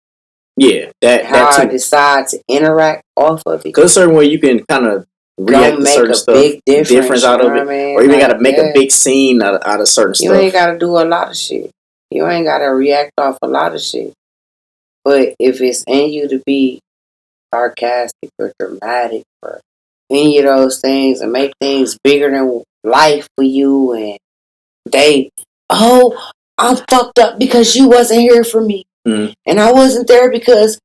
Yeah, how I decide to interact off of it. Because a certain way you can kind of react to certain stuff, big difference out of it, or you ain't got to make a big scene out of certain stuff. You ain't got to do a lot of shit. You ain't gotta react off a lot of shit. But if it's in you to be sarcastic or dramatic or any of those things and make things bigger than life for you, and they, oh, I'm fucked up because you wasn't here for me. And I wasn't there because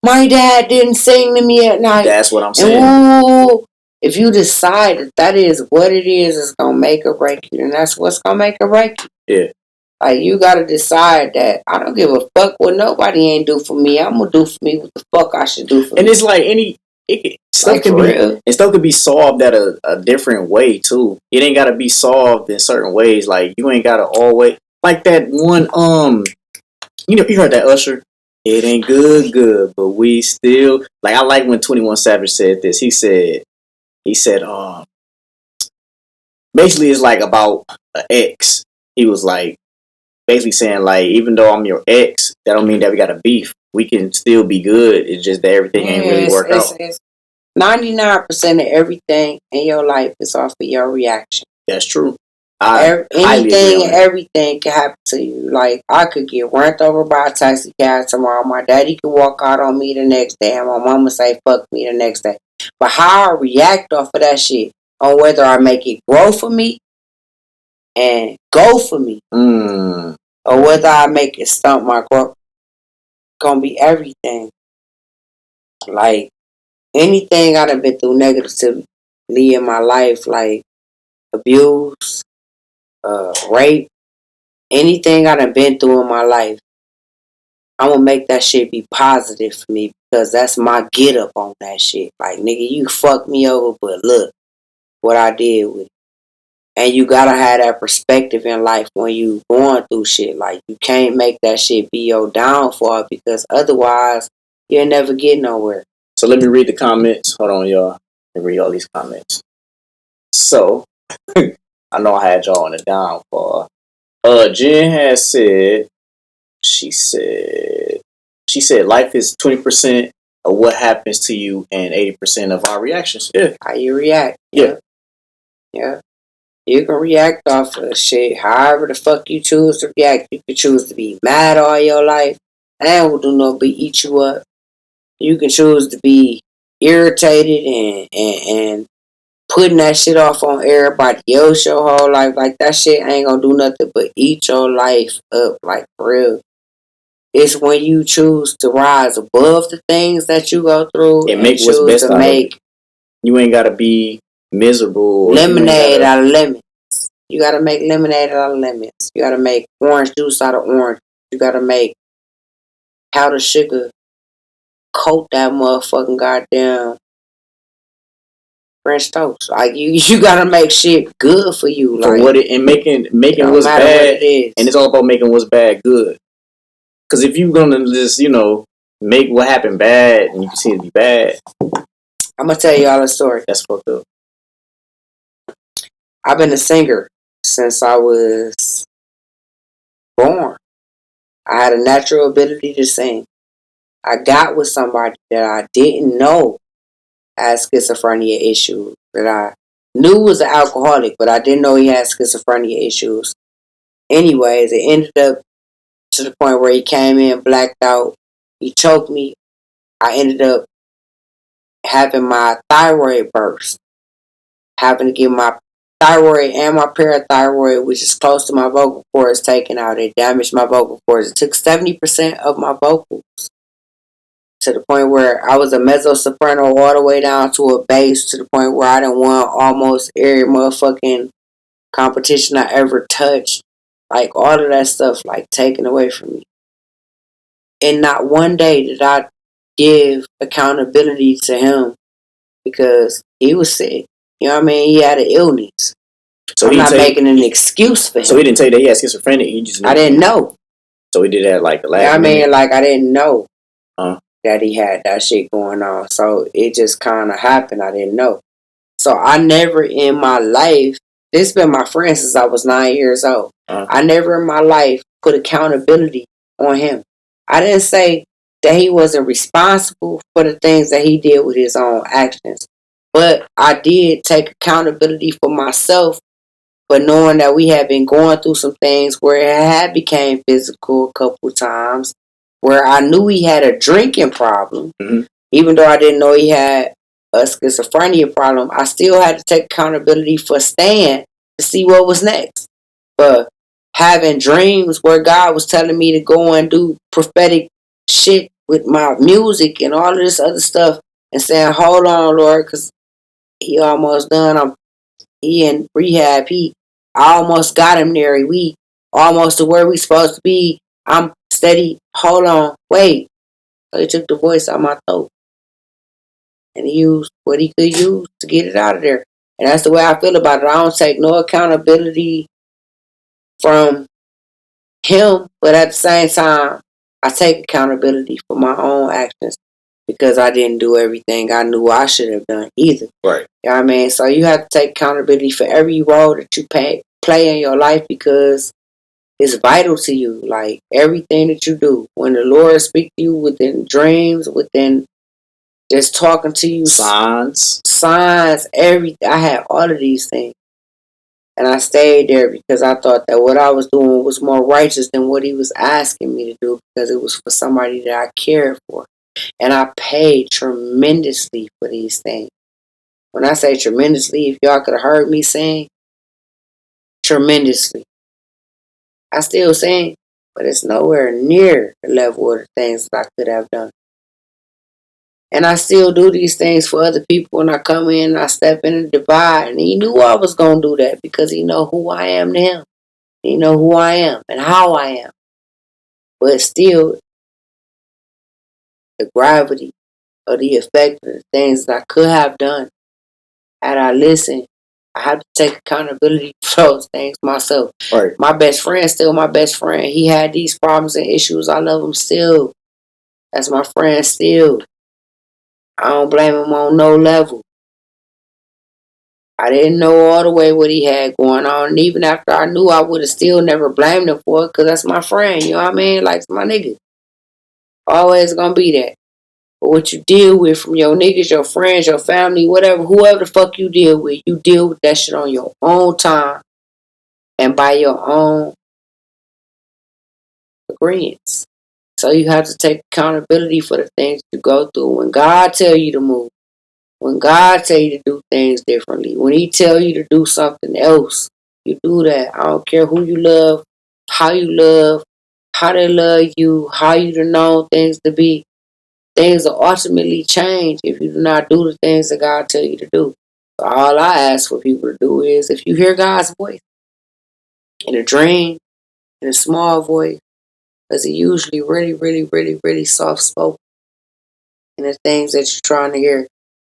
my dad didn't sing to me at night. That's what I'm saying. And, if you decide that is what it is, it's going to make or break you, then that's what's going to make or break you. Yeah. Like, you got to decide that I don't give a fuck what nobody ain't do for me. I'm going to do for me what the fuck I should do for me. And it's like stuff can be solved at a different way, too. It ain't got to be solved in certain ways. Like, you ain't got to always, like that one, you heard that Usher? It ain't good, but we still, like, I like when 21 Savage said this. He said, basically it's like about an ex. He was like, basically saying, like, even though I'm your ex, that don't mean that we got a beef. We can still be good. It's just that everything ain't really work out. 99% of everything in your life is off of your reaction. That's true. Anything and everything can happen to you. Like, I could get run over by a taxi cab tomorrow. My daddy could walk out on me the next day, and my mama say fuck me the next day. But how I react off of that shit, on whether I make it grow for me and go for me, or whether I make it stump my growth, gonna be everything. Like, anything I done been through negatively in my life, like abuse, rape, anything I done been through in my life, I'm gonna make that shit be positive for me, because that's my get up on that shit. Like, nigga, you fucked me over, but look what I did with it. And you gotta have that perspective in life when you going through shit. Like, you can't make that shit be your downfall, because otherwise you'll never get nowhere. So let me read the comments. Hold on, y'all. Let me read all these comments. So, I know I had y'all on the downfall. Jen has said, she said, life is 20% of what happens to you and 80% of our reactions. Yeah. How you react. Yeah. Yeah. You can react off of shit however the fuck you choose to react. You can choose to be mad all your life. And that will do no but eat you up. You can choose to be irritated and putting that shit off on everybody else your whole life. Like, that shit ain't gonna do nothing but eat your life up, like, for real. It's when you choose to rise above the things that you go through and make what's best out of it. You ain't gotta be miserable. Lemonade out of lemons. You gotta make lemonade out of lemons. You gotta make orange juice out of orange. You gotta make powdered sugar coat that motherfucking goddamn French toast. Like, you gotta make shit good for you. For like, what it, and making what's bad, and it's all about making what's bad good. Because if you're gonna just, make what happened bad and you continue to be bad, I'm gonna tell y'all a story. That's fucked up. I've been a singer since I was born. I had a natural ability to sing. I got with somebody that I didn't know had schizophrenia issues, that I knew was an alcoholic, but I didn't know he had schizophrenia issues. Anyways, it ended up to the point where he came in blacked out. He choked me. I ended up having my thyroid burst, having to get my thyroid and my parathyroid, which is close to my vocal cords, taken out. It damaged my vocal cords. It took 70% of my vocals, to the point where I was a mezzo soprano all the way down to a bass, to the point where I done won almost every motherfucking competition I ever touched. Like, all of that stuff, like, taken away from me. And not one day did I give accountability to him, because he was sick. You know what I mean? He had an illness. So I'm not making an excuse for him. So he didn't tell you that he had schizophrenia? He just knew. I didn't know. So he did that like the last minute? I mean, like, I didn't know that he had that shit going on. So it just kind of happened. I didn't know. So I never in my life, this been my friend since I was 9 years old. I never in my life put accountability on him. I didn't say that he wasn't responsible for the things that he did with his own actions. But I did take accountability for myself But knowing that we had been going through some things where it had became physical a couple times, where I knew he had a drinking problem, even though I didn't know he had a schizophrenia problem, I still had to take accountability for staying to see what was next. But having dreams where God was telling me to go and do prophetic shit with my music and all of this other stuff, and saying, "Hold on, Lord, because he almost done. He in rehab. I almost got him there. We almost to where we supposed to be. I'm steady. Hold on, wait." So he took the voice out of my throat, and he used what he could use to get it out of there. And that's the way I feel about it. I don't take no accountability from him, but at the same time, I take accountability for my own actions because I didn't do everything I knew I should have done either. Right. You know what I mean? So you have to take accountability for every role that you play in your life because it's vital to you. Like everything that you do, when the Lord speaks to you within dreams, within just talking to you, signs, everything. I had all of these things. And I stayed there because I thought that what I was doing was more righteous than what he was asking me to do because it was for somebody that I cared for. And I paid tremendously for these things. When I say tremendously, if y'all could have heard me sing, tremendously. I still sing, but it's nowhere near the level of the things that I could have done. And I still do these things for other people when I come in and I step in the divide. And he knew I was going to do that because he know who I am to him. He know who I am and how I am. But still, the gravity of the effect of the things that I could have done had I listened, I have to take accountability for those things myself. Right. My best friend, still my best friend. He had these problems and issues. I love him still. That's my friend still. I don't blame him on no level. I didn't know all the way what he had going on. And even after I knew, I would have still never blamed him for it because that's my friend. You know what I mean? Like, it's my nigga. Always gonna be that. But what you deal with from your niggas, your friends, your family, whatever, whoever the fuck you deal with that shit on your own time and by your own agreements. So you have to take accountability for the things you go through. When God tell you to move, when God tell you to do things differently, when he tell you to do something else, you do that. I don't care who you love, how they love you, how you to know things to be. Things will ultimately change if you do not do the things that God tell you to do. So all I ask for people to do is if you hear God's voice in a dream, in a small voice, because he usually really, really, really, really soft spoken in the things that you're trying to hear.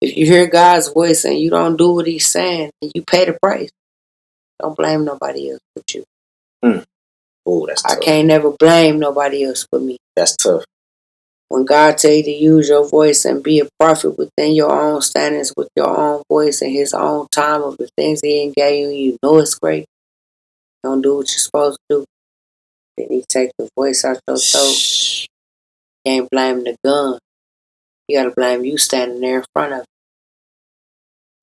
If you hear God's voice and you don't do what he's saying, and you pay the price, don't blame nobody else but you. Oh, that's tough. I can't never blame nobody else but me. That's tough. When God tell you to use your voice and be a prophet within your own standards, with your own voice and his own time of the things he ain't gave you, you know it's great. Don't do what you're supposed to do. Then he take the voice out your throat. You can't blame the gun. You gotta blame you standing there in front of it.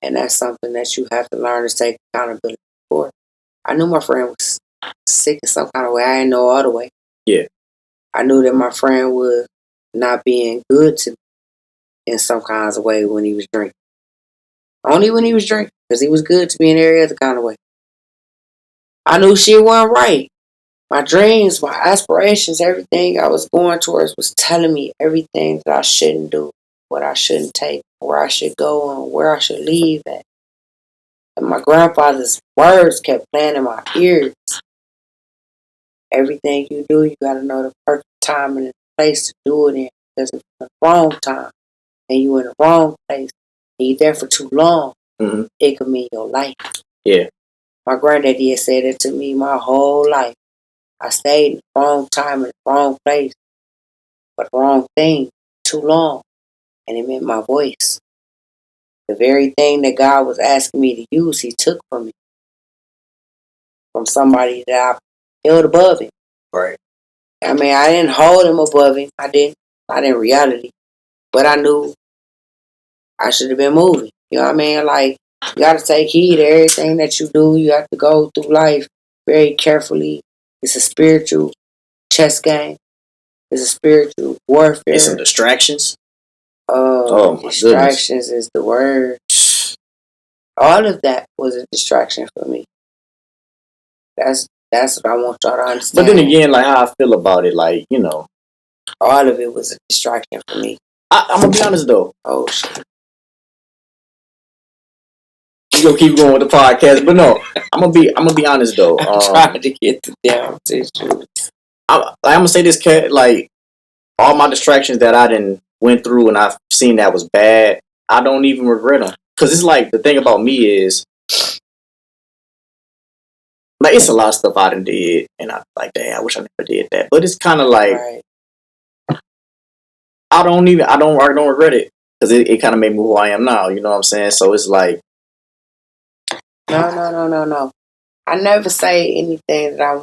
And that's something that you have to learn to take accountability for. I knew my friend was sick in some kind of way. I didn't know all the way. Yeah. I knew that my friend was not being good to me in some kinds of way when he was drinking. Only when he was drinking, because he was good to me in every other kind of way. I knew shit wasn't right. My dreams, my aspirations, everything I was going towards was telling me everything that I shouldn't do, what I shouldn't take, where I should go, and where I should leave at. And my grandfather's words kept playing in my ears. Everything you do, you got to know the perfect time and the place to do it in. Because if it's the wrong time and you in the wrong place and you're there for too long, it could mean your life. Yeah. My granddaddy had said it to me my whole life. I stayed in the wrong time in the wrong place for the wrong thing too long. And it meant my voice. The very thing that God was asking me to use, he took from me. From somebody that I held above him. Right. I mean, I didn't hold him above him. I didn't. Not in reality. But I knew I should have been moving. You know what I mean? Like, You got to take heed to everything that you do. You have to go through life very carefully. It's a spiritual chess game. It's a spiritual warfare. It's some distractions. Oh my distractions goodness. Is the word. All of that was a distraction for me. That's what I want y'all to understand. But then again, like how I feel about it, like, you know, all of it was a distraction for me. I'm gonna be honest though. Oh shit. You gonna keep going with the podcast, but no, I'm gonna be honest though. I'm trying to get the damn tissues. I'm gonna say this, Katt, like all my distractions that I done went through and I've seen that was bad, I don't even regret them. Cause it's like the thing about me is, like it's a lot of stuff I done did, and I like, damn, I wish I never did that. But it's kind of like right. I don't regret it because it kind of made me who I am now. You know what I'm saying? So it's like, no. I never say anything that I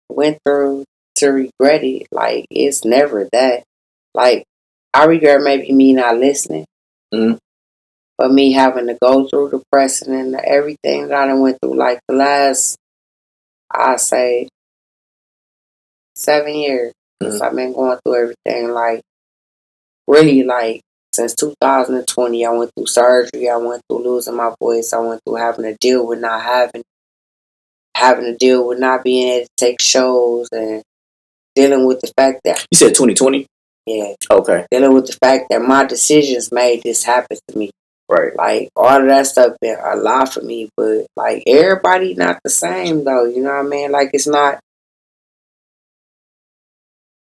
went through to regret it. Like it's never that. Like I regret maybe me not listening, but me having to go through the pressing and everything that I done went through. Like the last, I say, 7 years since I've been going through everything. Like really, like since 2020, I went through surgery. I went through losing my voice. I went through having to deal with not having to deal with not being able to take shows and dealing with the fact that... You said 2020? Yeah. Okay. Dealing with the fact that my decisions made this happen to me. Right. Like, all of that stuff been a lot for me, but, like, everybody not the same, though. You know what I mean? Like, it's not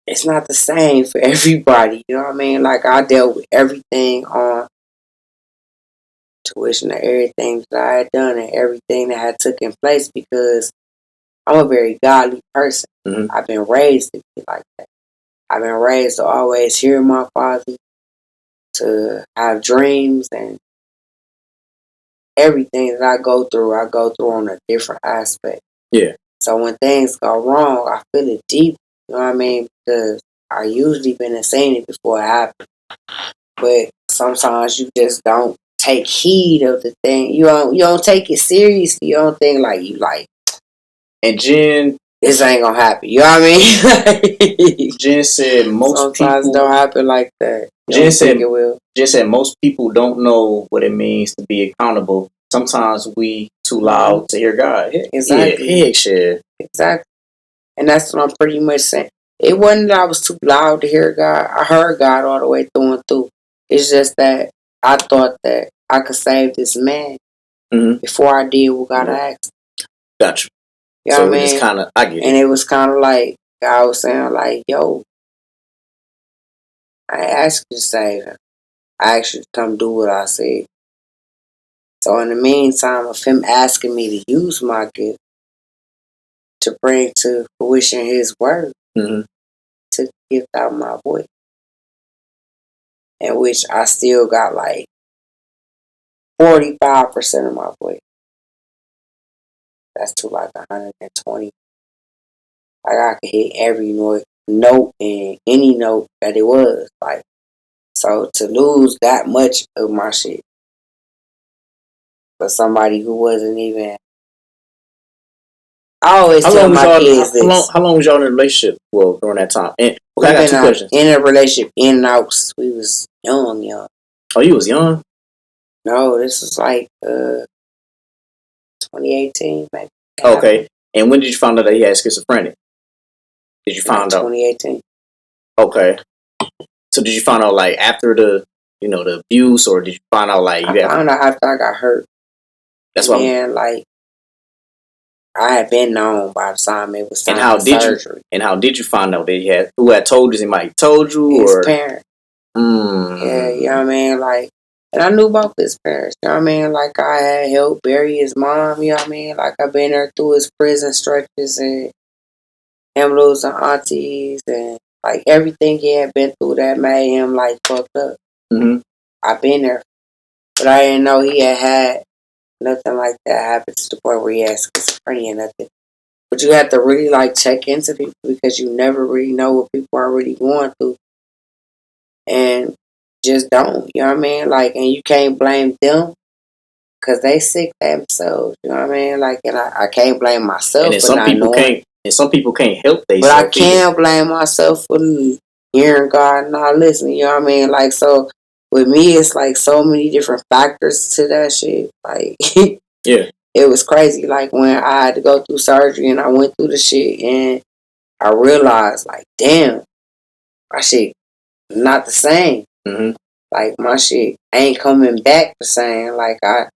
the same for everybody. You know what I mean? Like, I dealt with everything on tuition and everything that I had done and everything that had taken place because I'm a very godly person. Mm-hmm. I've been raised to be like that. I've been raised to always hear my father, to have dreams, and everything that I go through on a different aspect. Yeah. So when things go wrong, I feel it deep. You know what I mean? Because I usually been and seen it before it happened. But sometimes you just don't take heed of the thing. You don't take it seriously. You don't think like you like. And Jen, this ain't gonna happen. You know what I mean? Jen said sometimes people don't happen like that. Jen said it will. Jen said most people don't know what it means to be accountable. Sometimes we too loud to hear God. Exactly. Yeah, shit. Exactly. And that's what I'm pretty much saying. It wasn't that I was too loud to hear God. I heard God all the way through and through. It's just that I thought that I could save this man before I did what God asked. Gotcha. You know what I mean? It's kind of, I get it. And it was kind of like, God was saying like, yo, I ain't asked you to save him. I asked you to come do what I said. So in the meantime of him asking me to use my gift to bring to fruition his word, to gift out my voice, in which I still got like 45% of my voice. That's to like 120. Like I could hit every note and any note that it was. Like, so to lose that much of my shit for somebody who wasn't even... I always tell my kids this. How long was y'all in a relationship? Well, during that time. And, okay, I got two questions. In a relationship, in and out. We was young. Oh, you was young? No, this was like 2018, maybe. Okay. And when did you find out that he had schizophrenia? Did you find out? 2018. Okay. So did you find out like after the abuse, or did you find out like I found out after I got hurt? That's why. And like I had been known by the time it was time for surgery. How did you find out that he had? Who had told you? He might have told you, his or parent. Yeah, you know what I mean. Like, and I knew both his parents. You know what I mean. Like I had helped bury his mom. You know what I mean. Like I've been there through his prison stretches and him losing aunties and like everything he had been through that made him like fucked up. I've been there, but I didn't know he had nothing like that happen to the point where he had schizophrenia and nothing. But you have to really like check into people because you never really know what people are really going through. And just don't, you know what I mean? Like, and you can't blame them because they sick themselves. You know what I mean? Like, and I can't blame myself And for not knowing. some people can't help But I themselves. can blame myself for hearing God not listening. You know what I mean? Like, so with me, it's like so many different factors to that shit. Like, yeah, it was crazy. Like when I had to go through surgery and I went through the shit and I realized, like, damn, my shit not the same. Mm-hmm. Like my shit ain't coming back the same. Like I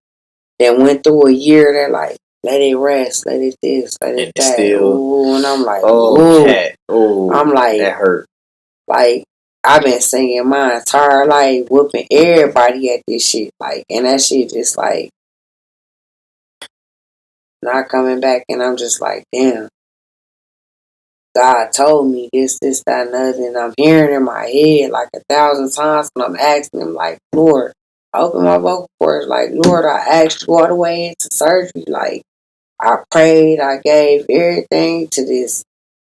then went through a year that like let it rest, let it this, let it that. Still, ooh, and I'm like, oh, Katt. Oh, I'm like, that hurt. Like I've been singing my entire life, whooping everybody at this shit. Like, and that shit just like not coming back, and I'm just like, damn. God told me this, that, and other, and I'm hearing in my head like 1,000 times, and I'm asking him, like, Lord, I open my vocal cords, like, Lord, I asked you all the way into surgery, like, I prayed, I gave everything to this,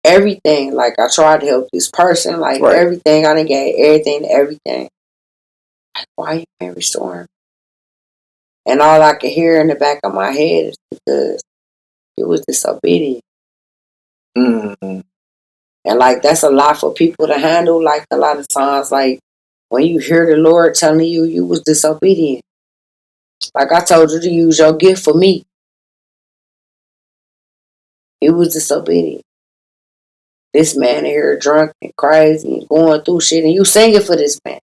everything, like, I tried to help this person, like, right. everything, I done gave everything to everything. Like, why you can't restore him? And all I could hear in the back of my head is because it was disobedient. Mm-hmm. And like that's a lot for people to handle. Like a lot of times, like when you hear the Lord telling you was disobedient. Like I told you to use your gift for me. You was disobedient. This man here drunk and crazy and going through shit and you singing for this man.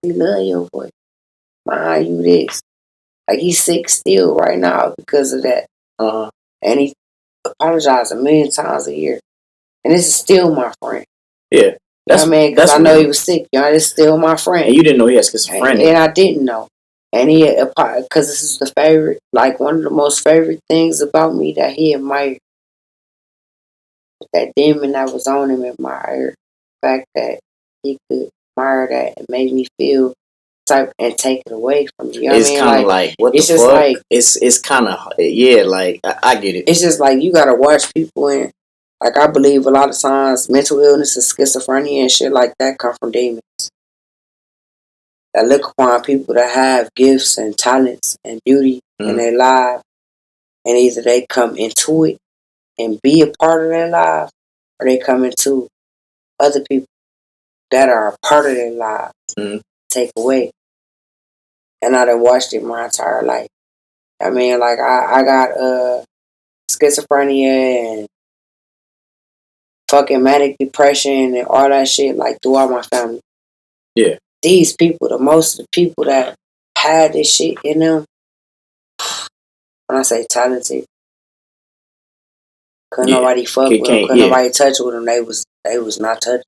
He love your voice. Mind you this. Like he's sick still right now because of that. And he apologized a million times a year. And this is still my friend. Yeah. That's, you know what I mean? Because I know he was sick. You know, it's still my friend. And you didn't know he had schizophrenia. And I didn't know. And he, because this is the favorite, like one of the most favorite things about me that he admired. That demon that was on him admired. The fact that he could admire that and make me feel type and take it away from me. You know it's what I mean? Kind of like what it's the just fuck? Like, it's kind of, yeah, like I get it. It's just like you gotta watch people and like I believe a lot of times mental illness and schizophrenia and shit like that come from demons. That look upon people that have gifts and talents and beauty in their lives, and either they come into it and be a part of their lives, or they come into other people that are a part of their lives, take away. And I done watched it my entire life. I mean, like I got schizophrenia and fucking manic depression and all that shit like throughout my family. Yeah. These people, the most of the people that had this shit in them, when I say talented, couldn't nobody fuck with them, couldn't nobody touch with them. They was not touched.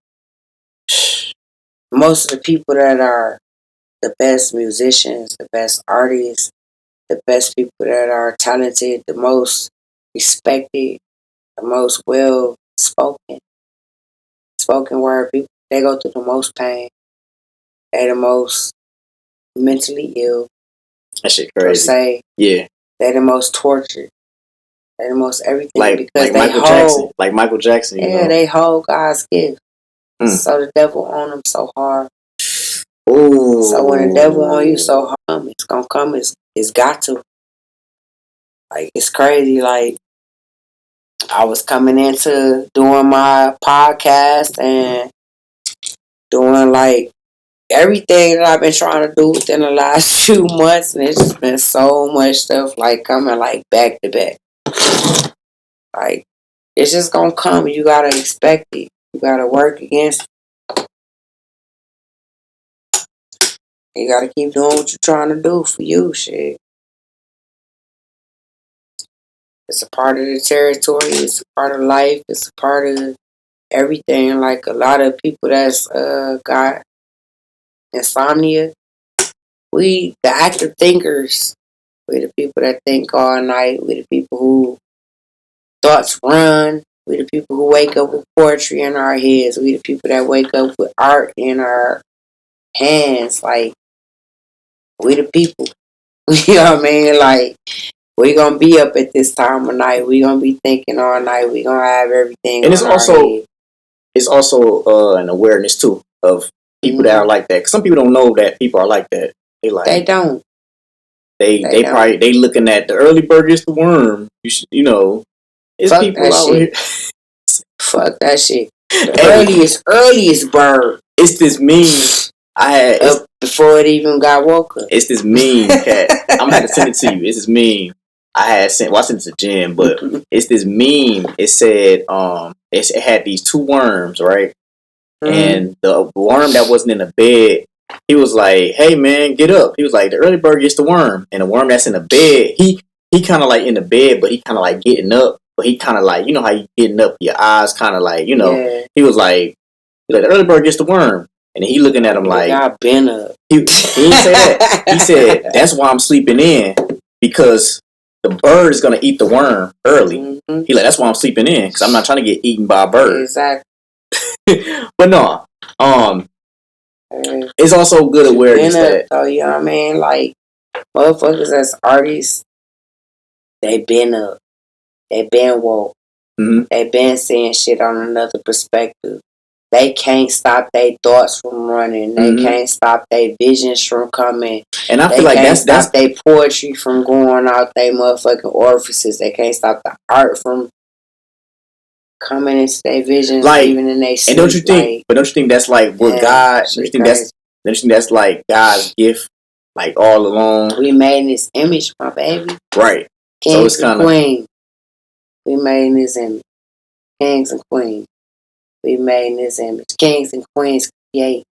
Most of the people that are the best musicians, the best artists, the best people that are talented, the most respected, the most well spoken word people, they go through the most pain. They the most mentally ill. That shit crazy. Per se. Yeah. They the most tortured. They the most everything because like they Michael Jackson. Like Michael Jackson, you know? They hold God's gift. So the devil on them so hard. Ooh. So when the devil on you so hard, it's gonna come. It's got to. Like it's crazy. Like I was coming into doing my podcast and doing like everything that I've been trying to do within the last few months, and it's just been so much stuff like coming like back to back. Like it's just gonna come. You gotta expect it. You gotta work against it. You gotta keep doing what you're trying to do for you, shit. It's a part of the territory. It's a part of life. It's a part of everything. Like a lot of people that's got insomnia, we the active thinkers. We the people that think all night. We the people who thoughts run. We the people who wake up with poetry in our heads. We the people that wake up with art in our hands. Like we the people. You know what I mean? Like we gonna be up at this time of night. We gonna be thinking all night. We gonna have everything. And it's also an awareness too of people that are like that. Cause some people don't know that people are like that. They don't. they looking at the early bird gets the worm. It's Fuck people that out shit. here. Fuck that shit. The earliest bird. It's this meme I had up before it even got woke up. It's this meme, Katt. I'm gonna have to send it to you. It's this meme I had sent. Well, I sent it to Jen, but it's this meme. It said it had these two worms, right? And the worm that wasn't in the bed, he was like, "Hey man, get up." He was like, "The early bird gets the worm," and the worm that's in the bed, he kind of like in the bed, but he kind of like getting up, but he kind of like, how you getting up, your eyes kind of like, He was like, the early bird gets the worm, and he looking at him like, "I've been up." He didn't say that. He said, "That's why I'm sleeping in, because the bird is gonna eat the worm early." Mm-hmm. He like, "That's why I'm sleeping in, because I'm not trying to get eaten by a bird." Exactly. But no, it's also good awareness that, you know what I mean? Like, motherfuckers as artists, they been up, they been woke, they been seeing shit on another perspective. They can't stop their thoughts from running. They can't stop their visions from coming. And I feel like that's their poetry from going out their motherfucking orifices. They can't stop the art from coming into their visions, like, even in their sleep. And don't you think? But don't you think that's like what God? Don't you think that's like God's gift, like all along? We made in His image, my baby. Right. Kings so it's and queens. We made in His image. Kings and queens. We made in His image. Kings and queens create.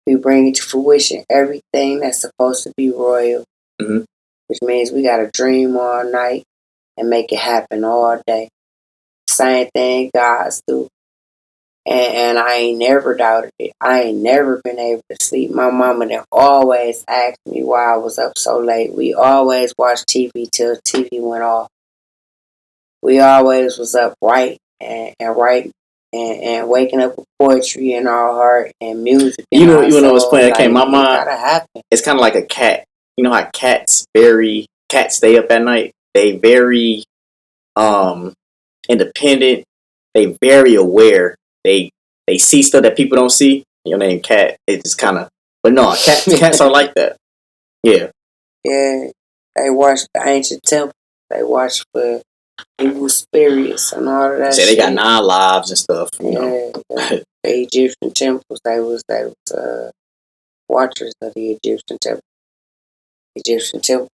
We bring it to fruition. Everything that's supposed to be royal, which means we got to dream all night and make it happen all day. Same thing God's do. And I ain't never doubted it. I ain't never been able to sleep. My mama then always asked me why I was up so late. We always watched TV till TV went off. We always was up right and writing and waking up with poetry in our heart and music. You know what's funny? That came my mind. Gotta happen. It's kind of like a cat. You know how cats stay up at night. They very independent. They very aware. They see stuff that people don't see. Your name Katt. It just kind of. But no, cats are like that. Yeah. Yeah. They watch the ancient temple. They watch for evil spirits and all of that. Say they got 9 lives and stuff. The Egyptian temples. They was watchers of the Egyptian temple. Egyptian temple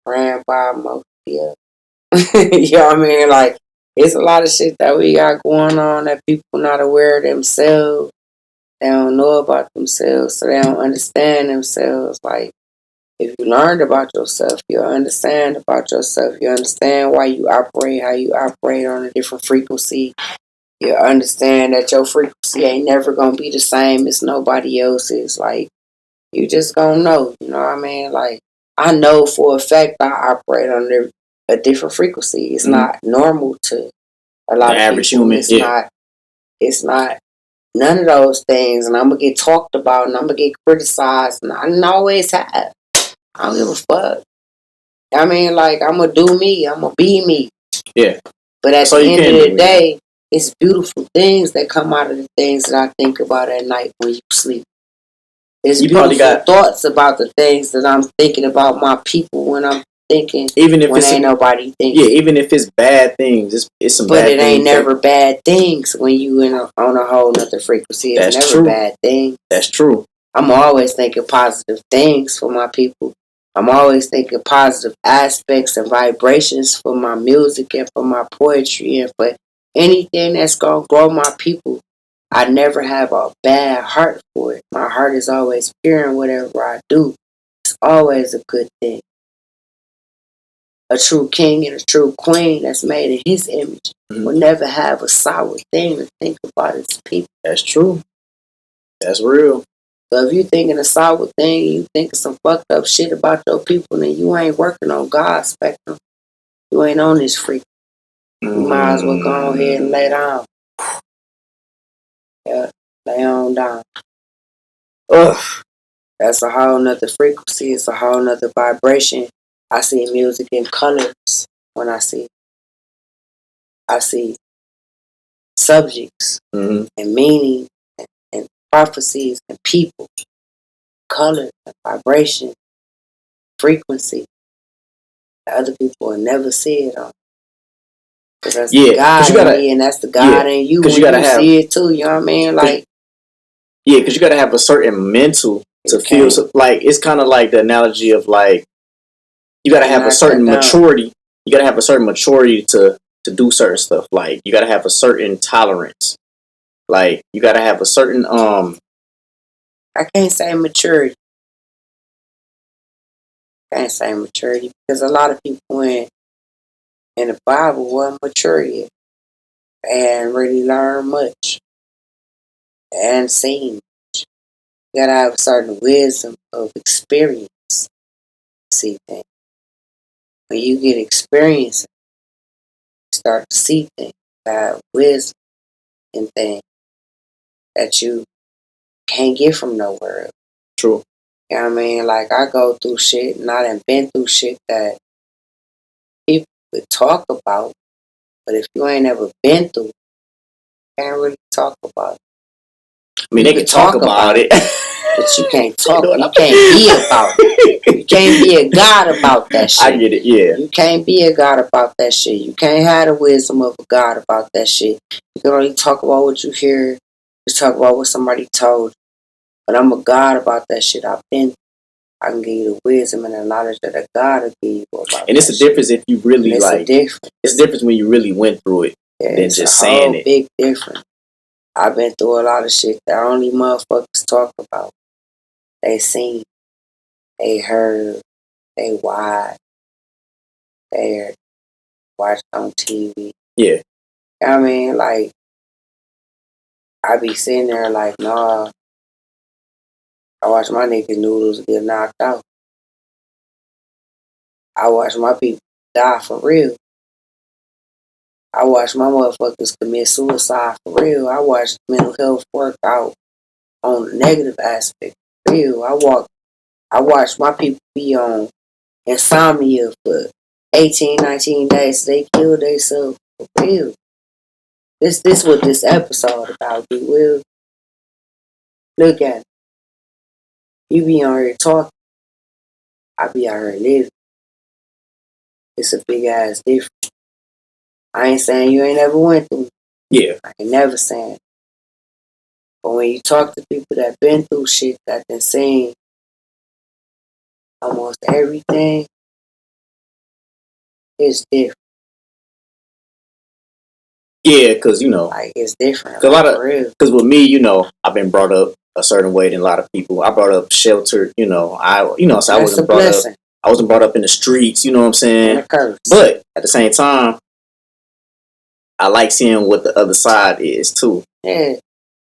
ran by most. Yeah. You know what I mean? Like, it's a lot of shit that we got going on that people not aware of themselves. They don't know about themselves, so they don't understand themselves. Like, if you learned about yourself, you'll understand about yourself. You understand why you operate, how you operate on a different frequency. You understand that your frequency ain't never gonna be the same as nobody else's. Like, you just gonna know. You know what I mean? Like, I know for a fact I operate on a different frequency. It's not normal to a lot of average people. human. It's not none of those things, and I'm gonna get talked about, and I'm gonna get criticized, and I didn't always have. I don't give a fuck. I mean, like, I'm gonna do me. I'm gonna be me. Yeah. But at the end of the day, it's beautiful things that come out of the things that I think about at night when you sleep. It's beautiful thoughts about the things that I'm thinking about my people when I'm thinking. Even if when ain't nobody thinking. Yeah, even if it's bad things, it's some bad things. But it ain't never bad things when you on a whole nother frequency. It's never bad things. That's true. I'm always thinking positive things for my people. I'm always thinking positive aspects and vibrations for my music and for my poetry and for anything that's going to grow my people. I never have a bad heart for it. My heart is always pure in whatever I do. It's always a good thing. A true king and a true queen that's made in His image will never have a sour thing to think about its people. That's true. That's real. So if you're thinking a sour thing, you thinking some fucked up shit about your people, then you ain't working on God's spectrum. You ain't on this freak. You might as well go ahead and lay down. Yeah, lay on down. Ugh. That's a whole nother frequency. It's a whole nother vibration. I see music in colors when I see it. I see subjects and meaning and prophecies and people, color and vibration, frequency that other people will never see it on. Because that's Yeah, the God you gotta, in me, and that's the God in you. Because When you gotta you have, see it too, you know what I mean? Like, yeah, because you gotta have a certain mental to feel. So, like, it's kind of like the analogy of like you gotta have a certain maturity. You gotta have a certain maturity to do certain stuff. Like you gotta have a certain tolerance. Like you gotta have a certain I can't say maturity. I can't say maturity because a lot of people in the Bible weren't mature yet and really learn much and seen. You gotta have a certain wisdom of experience to see things. When you get experience, you start to see things. You have wisdom in things that you can't get from nowhere else. True. You know what I mean? Like I go through shit and I done been through shit that people could talk about, but if you ain't ever been through it, you can't really talk about it. I mean, they can talk about it. But you can't talk. You can't be about it. You can't be a God about that shit. I get it, yeah. You can't be a God about that shit. You can't have the wisdom of a God about that shit. You can only talk about what you hear. Just talk about what somebody told you. But I'm a God about that shit. I can give you the wisdom and the knowledge that a God will give you about. And it's a difference if you really like. It's a difference when you really went through it than just saying it. Big difference. I've been through a lot of shit that only motherfuckers talk about. They seen, they heard, they watched, they watched on TV. Yeah. I mean, like, I be sitting there like, nah, I watch my niggas noodles get knocked out. I watch my people die for real. I watch my motherfuckers commit suicide for real. I watch mental health work out on the negative aspect for real. I watch my people be on Insomnia for 18, 19 days. They kill themselves for real. This what this episode about, be Will. Look at it. You be on here talking. I be out here living. It's a big ass difference. I ain't saying you ain't ever went through it. Yeah. I ain't never saying. But when you talk to people that been through shit, that been seen almost everything, it's different. Yeah, because like it's different. Because with me, I've been brought up a certain way than a lot of people. I brought up sheltered. So I wasn't brought up. I wasn't brought up in the streets. You know what I'm saying? But at the same time, I like seeing what the other side is too. Yeah,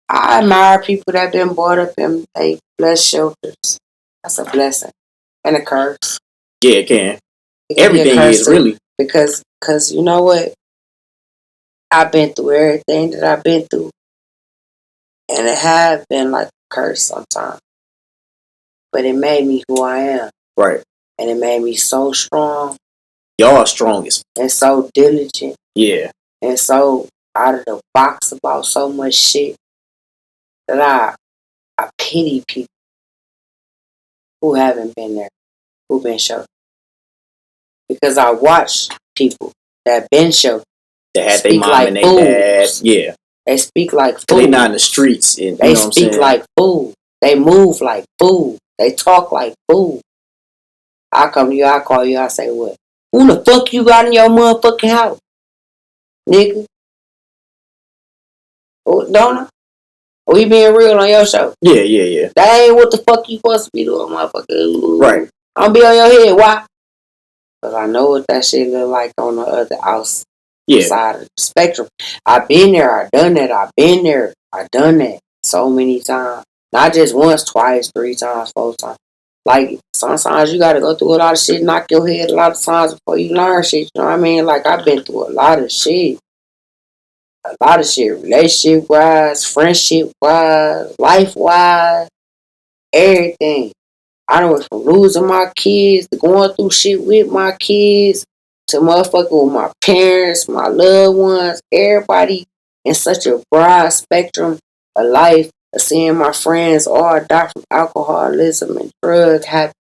I admire people that been brought up in a blessed shelters. That's a blessing and a curse. Yeah, it can. Everything is really because you know what? I've been through everything that I've been through, and it have been like a curse sometimes. But it made me who I am. Right. And it made me so strong. Y'all are strongest. And so diligent. Yeah. And so out of the box about so much shit that I pity people who haven't been there, who've been sheltered. Because I watch people that been sheltered. That had their mom like and their dad. Yeah. They speak like fools. They not in the streets. And, they speak like fools. They move like fools. They talk like fools. I come to you, I call you, I say what? Who the fuck you got in your motherfucking house? Nigga. Oh, don't I? Or you being real on your show? Yeah. That ain't what the fuck you supposed to be doing, motherfucker. Right. I'm be on your head. Why? Because I know what that shit look like on the other outside of the spectrum. I've been there. I've done that. I've been there. I've done that so many times. Not just once, twice, 3 times, 4 times. Like, sometimes you got to go through a lot of shit, knock your head a lot of times before you learn shit. You know what I mean? Like, I've been through a lot of shit. Relationship-wise, friendship-wise, life-wise, everything. I done went from losing my kids to going through shit with my kids to motherfucking with my parents, my loved ones, everybody in such a broad spectrum of life, of seeing my friends all die from alcoholism and drug habits.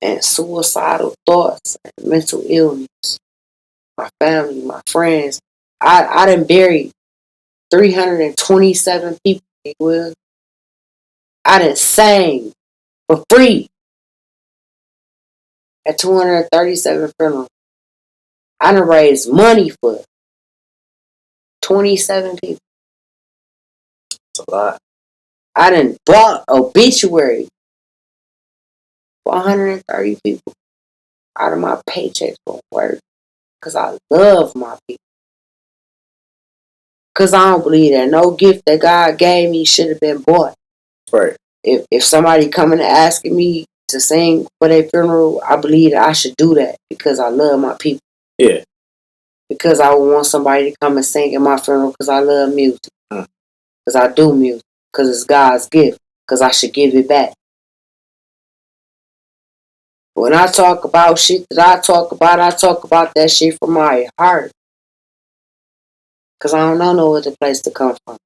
and suicidal thoughts and mental illness. My family, my friends. I done buried 327 people. Will. I done sang for free at 237 funerals. I done raised money for 27 people. That's a lot. I done bought obituary for 130 people out of my paycheck for work. Because I love my people. Because I don't believe that no gift that God gave me should have been bought. Right. If somebody coming and asking me to sing for their funeral, I believe that I should do that because I love my people. Yeah. Because I would want somebody to come and sing at my funeral because I love music. Because I do music. Because it's God's gift. Because I should give it back. When I talk about shit that I talk about that shit from my heart. Because I don't know no other place to come from.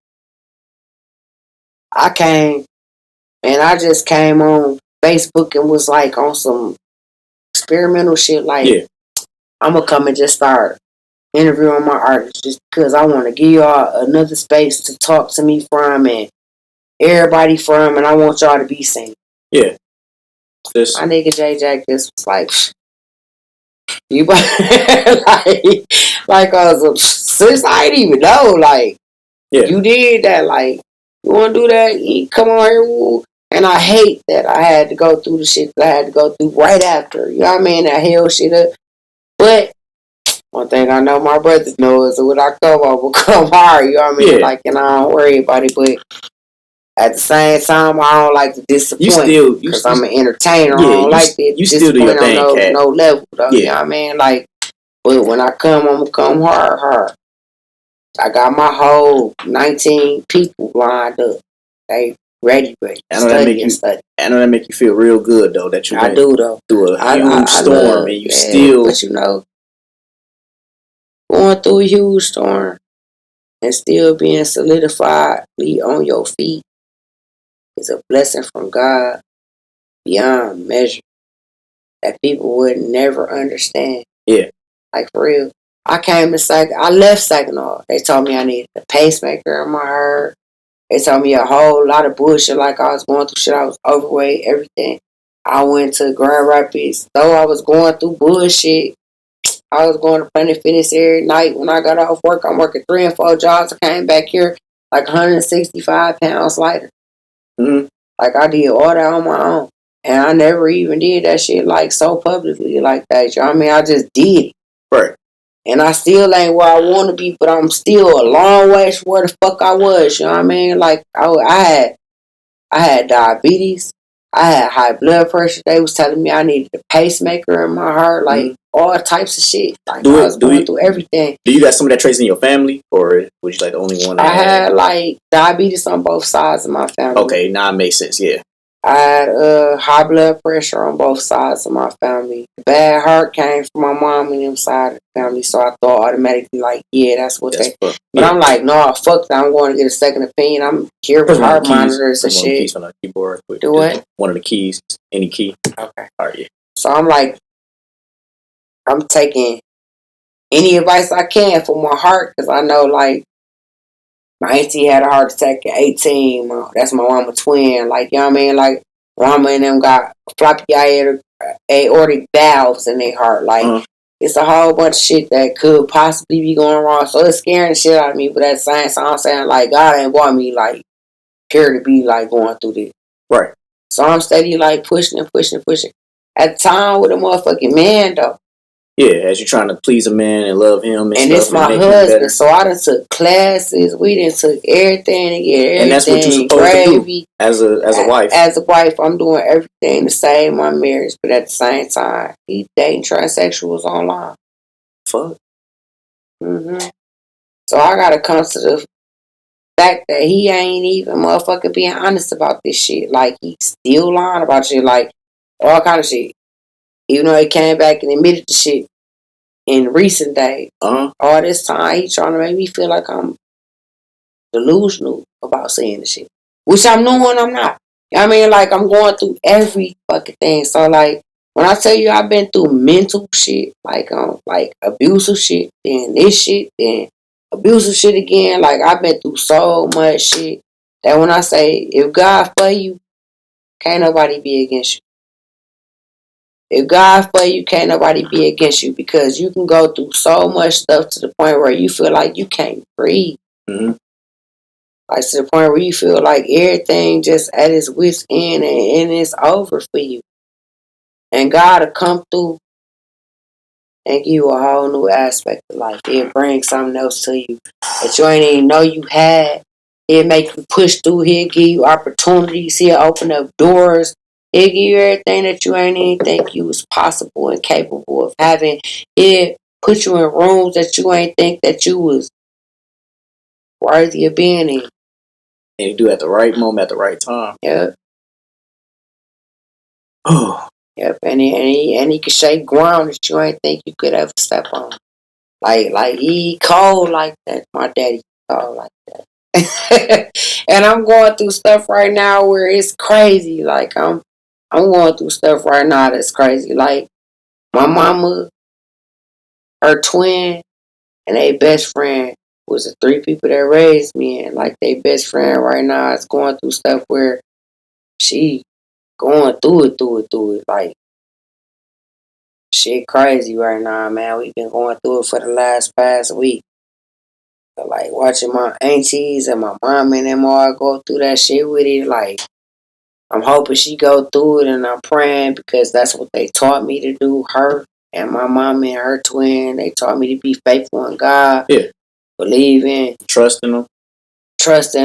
I just came on Facebook and was like on some experimental shit. Like, I'm going to come and just start interviewing my artists just because I want to give y'all another space to talk to me from and everybody from, and I want y'all to be seen. Yeah. My nigga J Jack just was like, you like since I didn't even know, like, you did that, like, you want to do that? You come on here, woo. And I hate that I had to go through the shit that I had to go through right after. You know what I mean? That hell shit up. But one thing I know my brothers know is that when I come, I will come hard. You know what I mean? Like, and I don't worry about it. But at the same time, I don't like to disappoint because I'm an entertainer. I don't like to disappoint on no level, though. You know what I mean? Like, but when I come, I'm going to come hard. I got my whole 19 people lined up. They ready. I know that make you feel real good though. That you I do though. Through a huge storm and you still. But you know, going through a huge storm and still being solidified on your feet is a blessing from God beyond measure that people would never understand. Yeah, like for real. I left Saginaw. They told me I needed a pacemaker in my heart. They told me a whole lot of bullshit, like I was going through shit. I was overweight, everything. I went to Grand Rapids. Though I was going through bullshit, I was going to Planet Fitness every night. When I got off work, I'm working 3 and 4 jobs. I came back here like 165 pounds lighter. Mm-hmm. Like I did all that on my own. And I never even did that shit like so publicly like that. You know what I mean? I just did it. Right. And I still ain't where I want to be, but I'm still a long way from where the fuck I was. You know what I mean? Like I had diabetes. I had high blood pressure. They was telling me I needed a pacemaker in my heart, like all types of shit. Like I was going through everything. Do you got some of that traits in your family, or was you like the only one? I had like diabetes on both sides of my family. Okay, now it makes sense. Yeah. I had high blood pressure on both sides of my family. Bad heart came from my mom and them side of the family, so I thought automatically like, yeah, that's what they. But I'm like, no, fuck that. I'm going to get a second opinion. I'm here with heart monitors and shit. Keys on the keyboard. Do what? One of the keys, any key. Okay. All right. Yeah. So I'm like, I'm taking any advice I can for my heart because I know like my auntie had a heart attack at 18. That's my mama twin. Like, you know what I mean? Like, mama and them got floppy aortic valves in their heart. Like, it's a whole bunch of shit that could possibly be going wrong. So it's scaring the shit out of me. But at the same time, I'm saying, like, God ain't want me, like, here to be, like, going through this. Right. So I'm steady, like, pushing. At the time with a motherfucking man, though. Yeah, as you're trying to please a man and love him. And it's my husband, so I done took classes. We done took everything to get everything. And that's what you're supposed to do as a wife. As a wife, I'm doing everything to save my marriage, but at the same time, he dating transsexuals online. Fuck. So I gotta come to the fact that he ain't even motherfucking being honest about this shit. Like, he's still lying about shit, like all kind of shit. Even though he came back and admitted the shit in recent days. All this time, he trying to make me feel like I'm delusional about saying the shit. Which I'm knowing I'm not. You know what I mean? Like, I'm going through every fucking thing. So, like, When I tell you I've been through mental shit, like abusive shit, then this shit, then abusive shit again. Like I've been through so much shit that when I say if God for you, can't nobody be against you. If God for you, can't nobody be against you because you can go through so much stuff to the point where you feel like you can't breathe. Mm-hmm. Like to the point where you feel like everything just at its wit's end and it's over for you. And God will come through and give you a whole new aspect of life. It'll bring something else to you that you ain't even know you had. It'll make you push through. He'll give you opportunities. He'll open up doors. He'll give you everything that you ain't even think you was possible and capable of having. It put you in rooms that you ain't think that you was worthy of being in. And you do it at the right moment, at the right time. Yep. Oh. Yep. And he can shake ground that you ain't think you could ever step on. Like he cold like that. My daddy cold like that. And I'm going through stuff right now where it's crazy. Like I'm going through stuff right now that's crazy. Like my mama, her twin, and they best friend was the three people that raised me. And like they best friend right now is going through stuff where she going through it. Like shit crazy right now, man. We've been going through it for the past week. So, like watching my aunties and my mom and them all go through that shit with it, like I'm hoping she go through it and I'm praying because that's what they taught me to do. Her and my mom and her twin, they taught me to be faithful in God. Yeah. Believe in. Trust in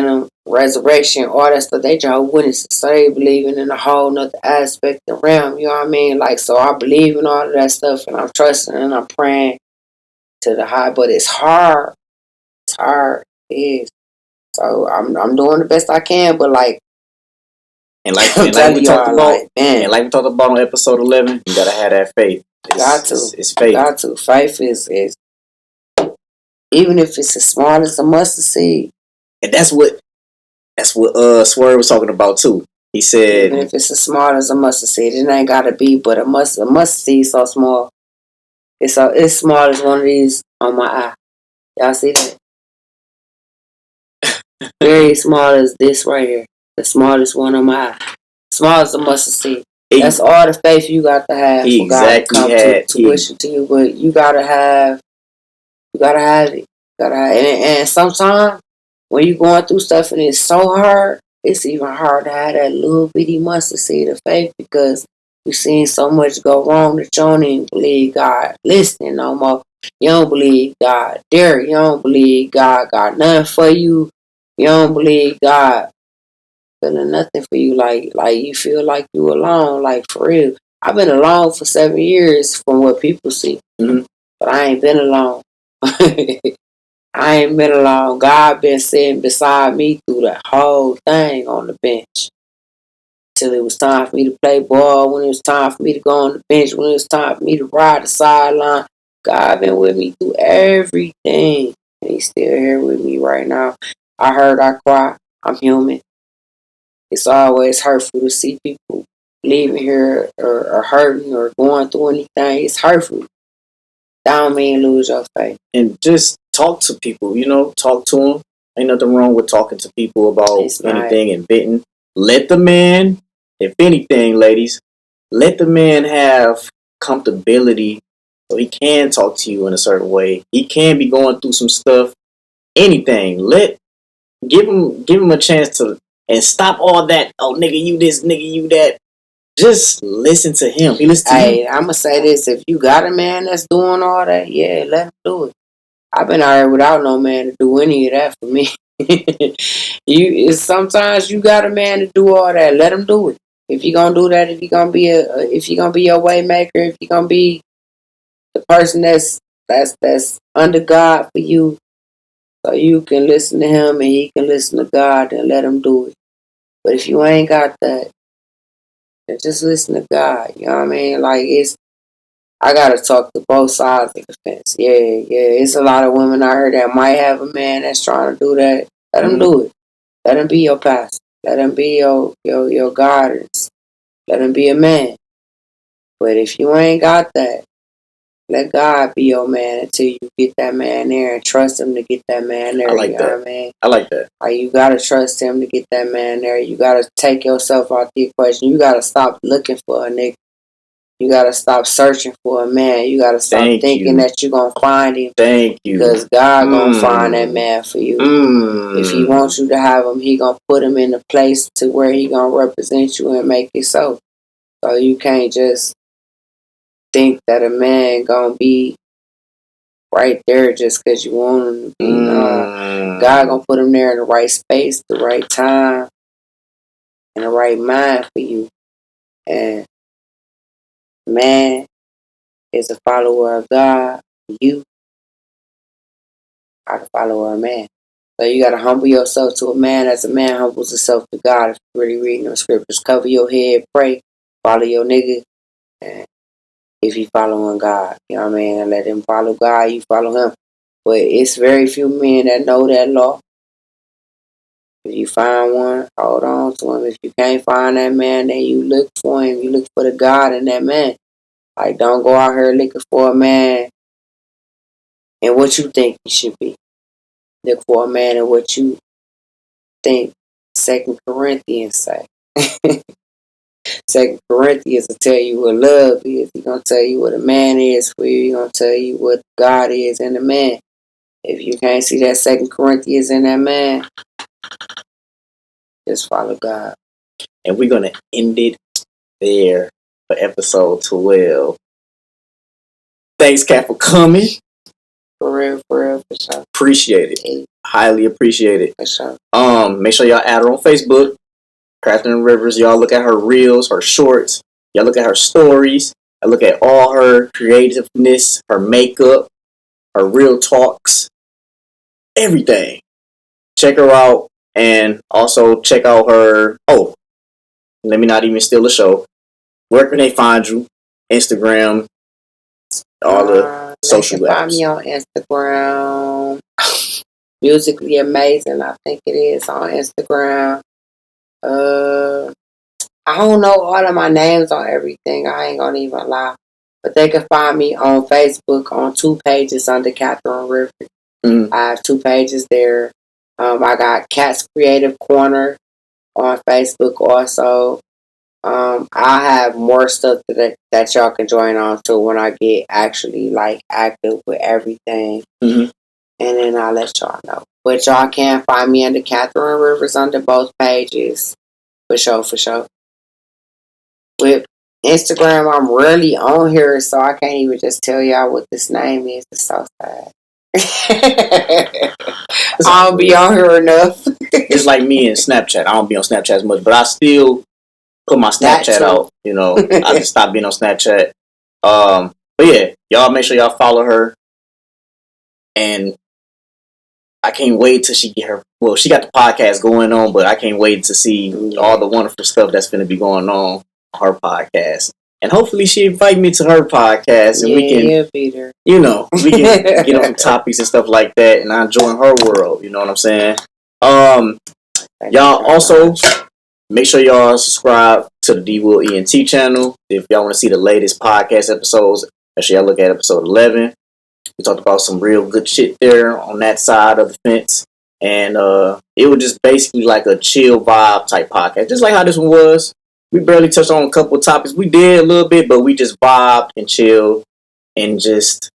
them, resurrection, all that stuff. They Jehovah's Witnesses, so they believing in a whole nother aspect of the realm, you know what I mean? Like, so I believe in all of that stuff and I'm trusting and I'm praying to the high, but it's hard. It's hard. It is. So I'm doing the best I can, but like, and like we talked about on episode 11, you gotta have that faith. It's faith. Got to. Faith is even if it's as small as a mustard seed. And that's what Swerve was talking about too. He said even if it's as small as a mustard seed, it ain't gotta be, but a mustard seed so small. It's small as one of these on my eye. Y'all see that? Very small as this right here. The smallest one on my eye. Small as a mustard seed. That's all the faith you got to have for God to come to fruition to you. But you gotta have it. And sometimes when you're going through stuff and it's so hard, it's even hard to have that little bitty mustard seed of faith because you've seen so much go wrong that you don't even believe God listening no more. You don't believe God there. You don't believe God got nothing for you. You don't believe God feeling nothing for you. Like you feel like you alone. Like for real. I've been alone for 7 years from what people see. Mm-hmm. But I ain't been alone. I ain't been alone. God been sitting beside me through the whole thing on the bench. Till it was time for me to play ball, when it was time for me to go on the bench, when it was time for me to ride the sideline. God been with me through everything. And he's still here with me right now. I heard I cry. I'm human. It's always hurtful to see people leaving here or hurting or going through anything. It's hurtful. That don't mean lose your faith. And just talk to people, talk to them. Ain't nothing wrong with talking to people about anything and venting. Let the man, if anything, ladies, let the man have comfortability so he can talk to you in a certain way. He can be going through some stuff, anything. Give him a chance to, and stop all that, oh, nigga, you this, nigga, you that. Just listen to him. He listen to you. I'm going to say this. If you got a man that's doing all that, yeah, let him do it. I've been out here without no man to do any of that for me. Sometimes you got a man to do all that. Let him do it. If you're gonna do that, if you're gonna be your way maker, if you're gonna be the person that's under God for you, so you can listen to him and he can listen to God, and let him do it. But if you ain't got that, then just listen to God. You know what I mean? Like I gotta talk to both sides of the fence. Yeah. It's a lot of women out here that might have a man that's trying to do that. Let him do it. Let him be your pastor. Let him be your guidance. Let him be a man. But if you ain't got that, let God be your man until you get that man there and trust him to get that man there. I like you that. know what I mean? I like that. Like, you gotta trust him to get that man there. You gotta take yourself out the equation. You gotta stop looking for a nigga. You gotta stop searching for a man. You gotta stop thinking that you're gonna find him. Thank you. Because God gonna find that man for you. If he wants you to have him, he gonna put him in a place to where he gonna represent you and make it so. So you can't just think that a man gonna be right there just because you want him to be. No. God gonna put him there in the right space, the right time, and the right mind for you. And man is a follower of God. You are the follower of man. So you gotta humble yourself to a man as a man humbles himself to God. If you're really reading the scriptures, cover your head, pray, follow your nigga, and if you following God, you know what I mean, and let him follow God, you follow him. But it's very few men that know that law. If you find one, hold on to him. If you can't find that man, then you look for him. You look for the God in that man. Like, don't go out here looking for a man and what you think he should be. Look for a man and what you think 2 Corinthians say. 2 Corinthians will tell you what love is. He's going to tell you what a man is for you. He's going to tell you what God is in a man. If you can't see that 2 Corinthians in that man, just follow God. And we're going to end it there for episode 12. Thanks, Katt, for coming. For real, for sure. Appreciate it. Yeah. Highly appreciate it. For sure. Make sure y'all add her on Facebook, Catherine Rivers. Y'all look at her reels, her shorts. Y'all look at her stories. I look at all her creativeness, her makeup, her real talks, everything. Check her out, and also check out her. Oh, let me not even steal the show. Where can they find you? Instagram, all the social apps. Find me on Instagram. Musically Amazing, I think it is on Instagram. I don't know all of my names on everything. I ain't gonna even lie. But they can find me on Facebook on 2 pages under Catherine Rivers. I have 2 pages there. I got Katt's Creative Corner on Facebook also. I have more stuff that y'all can join on to when I get actually like active with everything. And then I'll let y'all know. But y'all can find me under Catherine Rivers under both pages. For sure. With Instagram, I'm rarely on here, so I can't even just tell y'all what this name is. It's so sad. I don't be on here enough. It's like me and Snapchat. I don't be on Snapchat as much, but I still put my Snapchat out. You know, I just stopped being on Snapchat. But yeah, y'all make sure y'all follow her. And I can't wait till she get her. Well, she got the podcast going on, but I can't wait to see all the wonderful stuff that's going to be going on her podcast. And hopefully she invite me to her podcast and we can, you know, we can get on some topics and stuff like that. And I join her world. You know what I'm saying? Y'all also make sure y'all subscribe to the D Will ENT channel if y'all want to see the latest podcast episodes. Make sure y'all look at episode 11. We talked about some real good shit there on that side of the fence. And it was just basically like a chill vibe type podcast. Just like how this one was. We barely touched on a couple of topics. We did a little bit, but we just vibed and chilled and just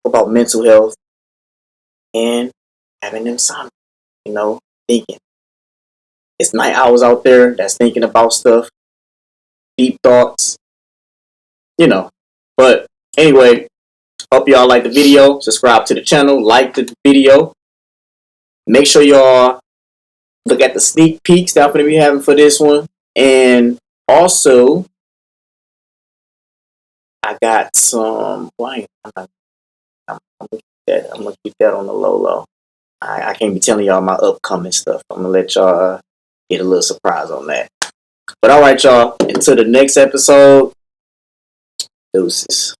about mental health and having insomnia. You know, thinking. It's night owls out there that's thinking about stuff. Deep thoughts. You know. But anyway, hope y'all like the video. Subscribe to the channel. Like the video. Make sure y'all look at the sneak peeks that I'm going to be having for this one. And also, I got some. I'm going to keep that on the low. I can't be telling y'all my upcoming stuff. I'm going to let y'all get a little surprise on that. But all right, y'all. Until the next episode, deuces.